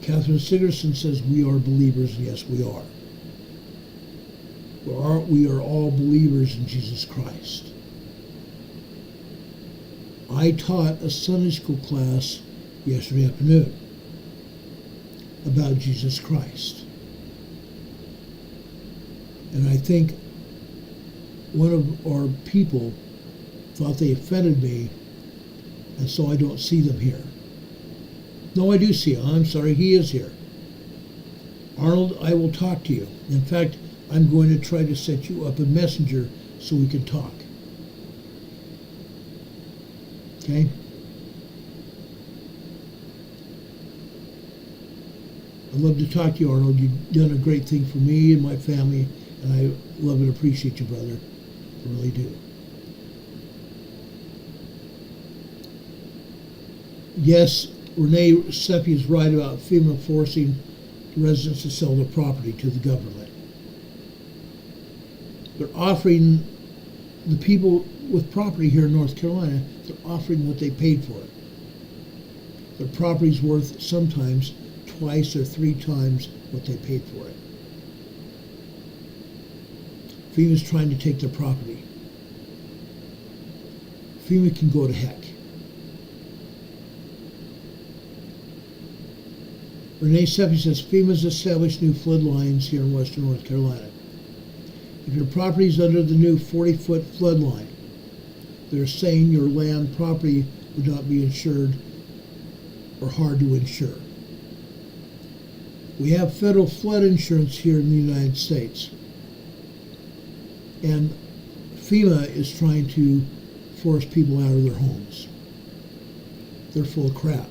Catherine Sigerson says we are believers. Yes, we are. We are all believers in Jesus Christ. I taught a Sunday school class yesterday afternoon about Jesus Christ. And I think one of our people thought they offended me, and so I don't see them here. No, I do see him. I'm sorry, he is here. Arnold, I will talk to you. In fact, I'm going to try to set you up a messenger so we can talk. Okay? I'd love to talk to you, Arnold. You've done a great thing for me and my family, and I love and appreciate you, brother. I really do. Yes, Renee Seppi is right about FEMA forcing residents to sell their property to the government. They're offering the people with property here in North Carolina, they're offering what they paid for it. Their property's worth sometimes twice or three times what they paid for it. FEMA's trying to take their property. FEMA can go to heck. Renee Seppi says FEMA's established new flood lines here in western North Carolina. If your property is under the new 40-foot flood line, they're saying your land property would not be insured or hard to insure. We have federal flood insurance here in the United States. And FEMA is trying to force people out of their homes. They're full of crap.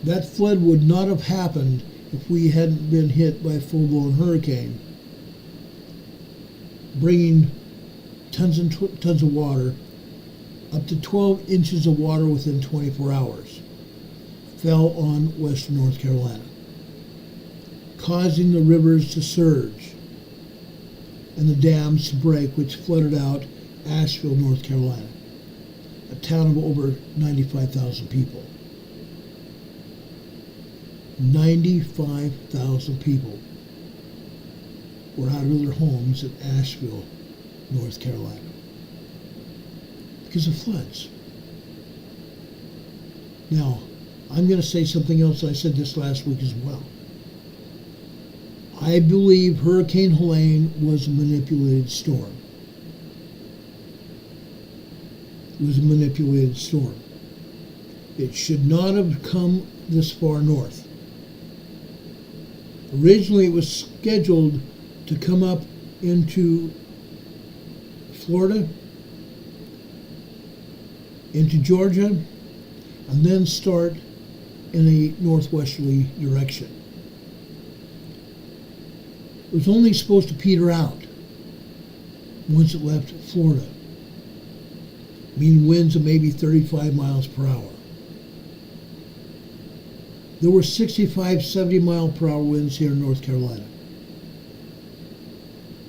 That flood would not have happened if we hadn't been hit by a full-blown hurricane, bringing tons and tons of water, up to 12 inches of water within 24 hours, fell on western North Carolina, causing the rivers to surge and the dams to break, which flooded out Asheville, North Carolina, a town of over 95,000 people. 95,000 people were out of their homes in Asheville, North Carolina, because of floods. Now, I'm going to say something else. I said this last week as well. I believe Hurricane Helene was a manipulated storm. It was a manipulated storm. It should not have come this far north. Originally, it was scheduled to come up into Florida, into Georgia, and then start in a northwesterly direction. It was only supposed to peter out once it left Florida, meaning winds of maybe 35 miles per hour. There were 65, 70 mile per hour winds here in North Carolina.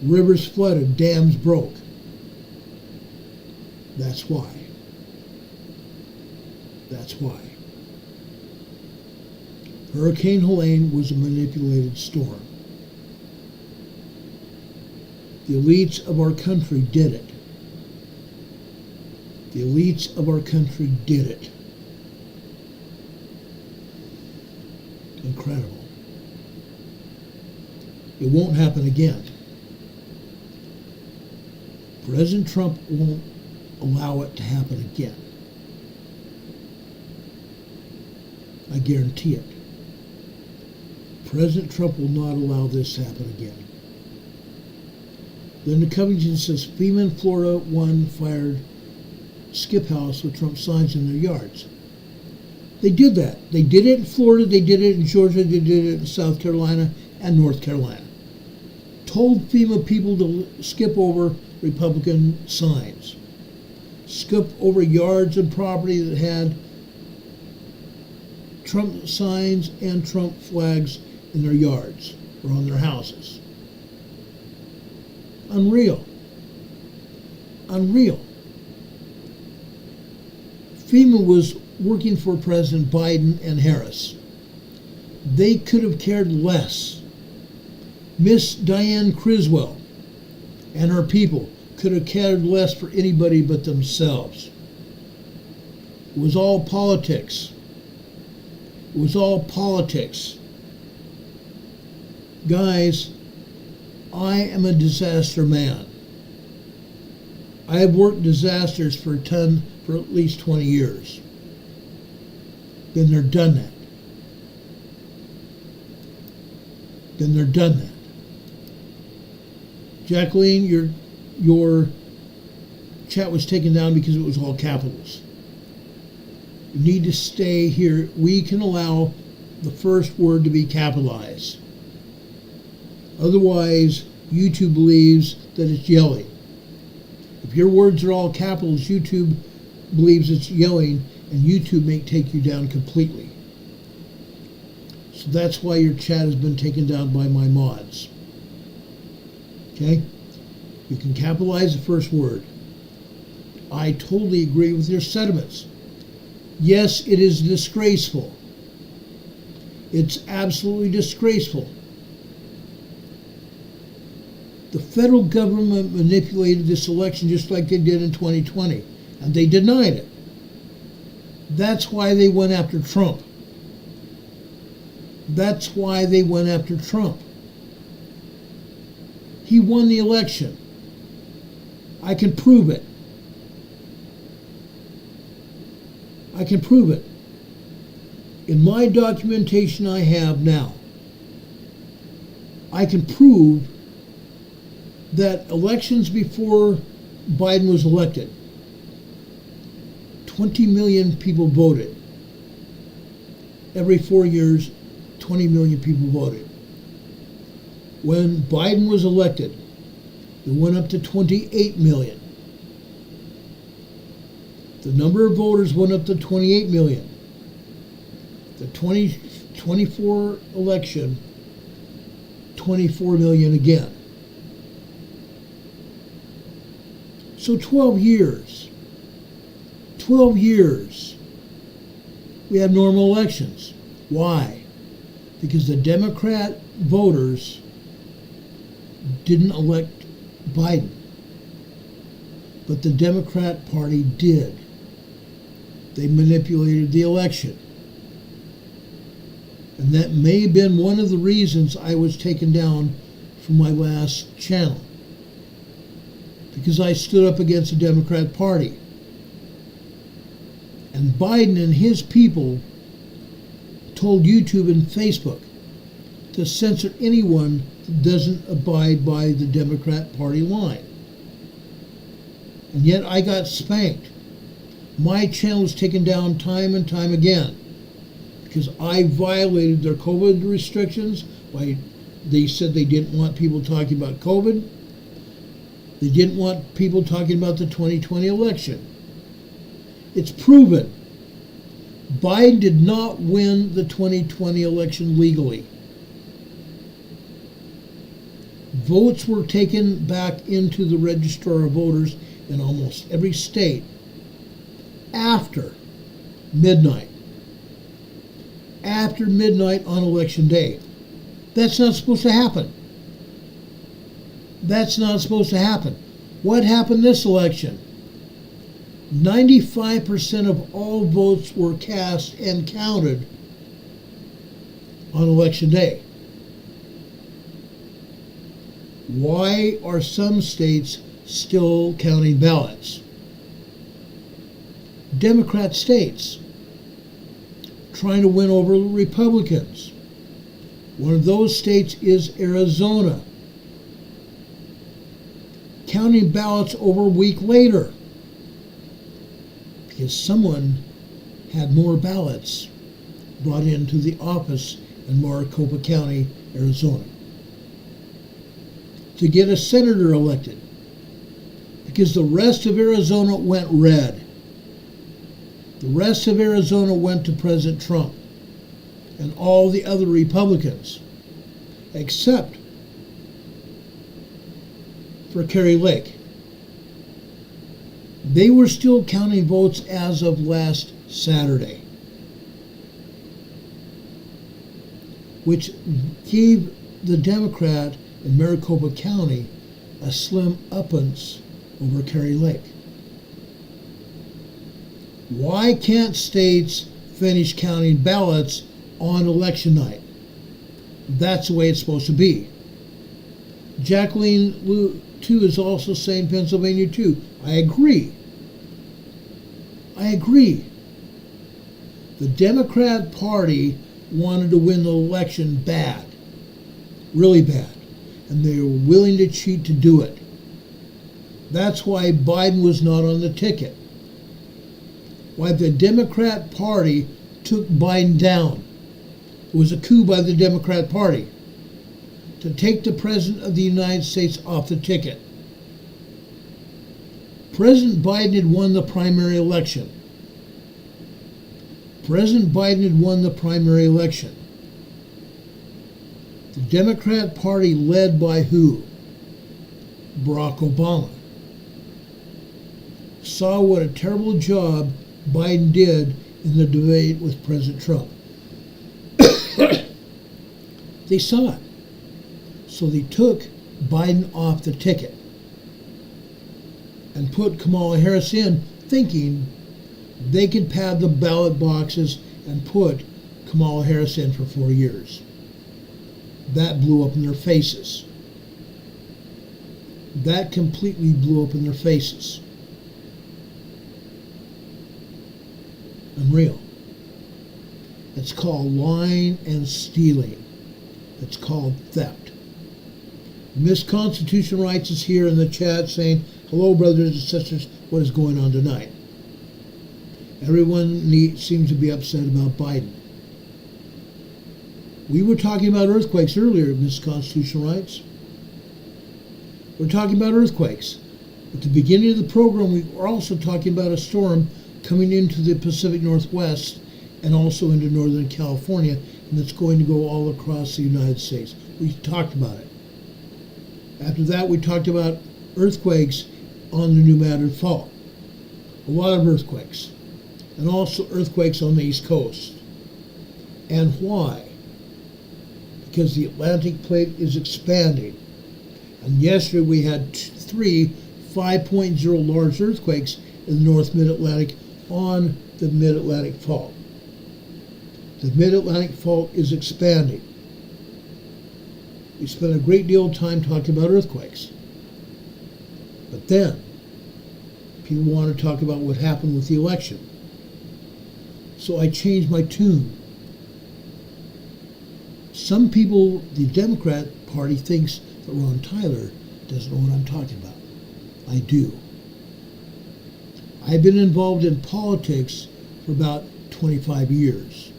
Rivers flooded, dams broke. That's why. That's why. Hurricane Helene was a manipulated storm. The elites of our country did it. The elites of our country did it. Incredible. It won't happen again. President Trump won't allow it to happen again. I guarantee it. President Trump will not allow this to happen again. Linda Covington says FEMA in Florida 1 fired skip house with Trump signs in their yards. They did that. They did it in Florida, they did it in Georgia, they did it in South Carolina and North Carolina. Told FEMA people to skip over Republican signs. Skip over yards and property that had Trump signs and Trump flags in their yards or on their houses. Unreal. Unreal. FEMA was working for President Biden and Harris. They could have cared less. Miss Diane Criswell and her people could have cared less for anybody but themselves. It was all politics. It was all politics. Guys, I am a disaster man. I have worked disasters for at least 20 years. Been there, done that. Been there, done that. Jacqueline, your chat was taken down because it was all capitals. You need to stay here. We can allow the first word to be capitalized. Otherwise, YouTube believes that it's yelling. If your words are all capitals, YouTube believes it's yelling, and YouTube may take you down completely. So that's why your chat has been taken down by my mods. Okay? You can capitalize the first word. I totally agree with your sentiments. Yes, it is disgraceful. It's absolutely disgraceful. The federal government manipulated this election just like they did in 2020, and they denied it. That's why they went after Trump. That's why they went after Trump. He won the election. I can prove it. I can prove it. In my documentation I have now, I can prove that elections before Biden was elected, 20 million people voted. Every 4 years, 20 million people voted. When Biden was elected, it went up to 28 million. The number of voters went up to 28 million. The 2024 election, 24 million again. So 12 years. 12 years. We have normal elections. Why? Because the Democrat voters didn't elect Biden. But the Democrat Party did. They manipulated the election. And that may have been one of the reasons I was taken down from my last channel. Because I stood up against the Democrat Party. And Biden and his people told YouTube and Facebook to censor anyone that doesn't abide by the Democrat Party line. And yet I got spanked. My channel was taken down time and time again because I violated their COVID restrictions. They said they didn't want people talking about COVID. They didn't want people talking about the 2020 election. It's proven. Biden did not win the 2020 election legally. Votes were taken back into the registrar of voters in almost every state after midnight. After midnight on election day. That's not supposed to happen. That's not supposed to happen. What happened this election? 95% of all votes were cast and counted on election day. Why are some states still counting ballots? Democrat states trying to win over Republicans. One of those states is Arizona. Counting ballots over a week later because someone had more ballots brought into the office in Maricopa County, Arizona, to get a senator elected. because the rest of Arizona went red. The rest of Arizona went to President Trump and all the other Republicans, except for Kari Lake. They were still counting votes as of last Saturday, which gave the Democrat in Maricopa County a slim uppance over Kari Lake. Why can't states finish counting ballots on election night? That's the way it's supposed to be. Jacqueline Liu, too, is also saying Pennsylvania, too. I agree. The Democrat Party wanted to win the election bad, really bad, and they were willing to cheat to do it. That's why Biden was not on the ticket. Why the Democrat Party took Biden down. It was a coup by the Democrat Party to take the President of the United States off the ticket. President Biden had won the primary election. The Democrat Party led by who? Barack Obama. Saw what a terrible job Biden did in the debate with President Trump. They saw it. So they took Biden off the ticket and put Kamala Harris in, thinking they could pad the ballot boxes and put Kamala Harris in for 4 years. That blew up in their faces. That completely blew up in their faces. Unreal. It's called lying and stealing. It's called theft. Miss Constitution Rights is here in the chat saying, hello, brothers and sisters, what is going on tonight? Everyone seems to be upset about Biden. We were talking about earthquakes earlier, Miss Constitution Rights. We're talking about earthquakes. At the beginning of the program, we were also talking about a storm coming into the Pacific Northwest and also into Northern California, and it's going to go all across the United States. We talked about it. After that, we talked about earthquakes on the New Madrid Fault. A lot of earthquakes. And also earthquakes on the East Coast. And why? Because the Atlantic plate is expanding. And yesterday we had 3 5.0 large earthquakes in the North Mid-Atlantic on the Mid-Atlantic Fault. The Mid-Atlantic Fault is expanding. We spent a great deal of time talking about earthquakes. But then, people want to talk about what happened with the election. So I changed my tune. Some people, the Democrat Party thinks that Ron Tyler doesn't know what I'm talking about. I do. I've been involved in politics for about 25 years.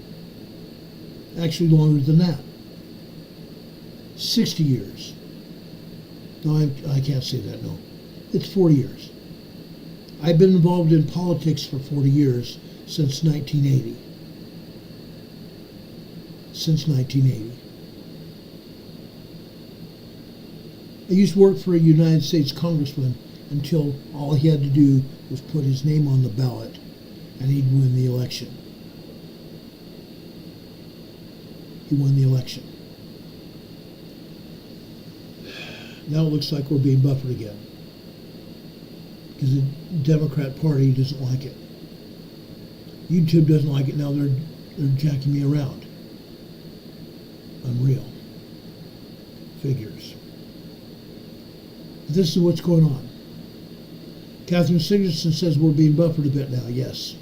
Actually longer than that. 60 years. No, I can't say that, no. It's 40 years. I've been involved in politics for 40 years, since 1980. Since 1980. I used to work for a United States congressman until all he had to do was put his name on the ballot and he'd win the election. He won the election. Now it looks like we're being buffered again because the Democrat Party doesn't like it. YouTube doesn't like it now. They're jacking me around. Unreal. Figures. This is what's going on. Catherine Sigurdsson says we're being buffered a bit now. Yes.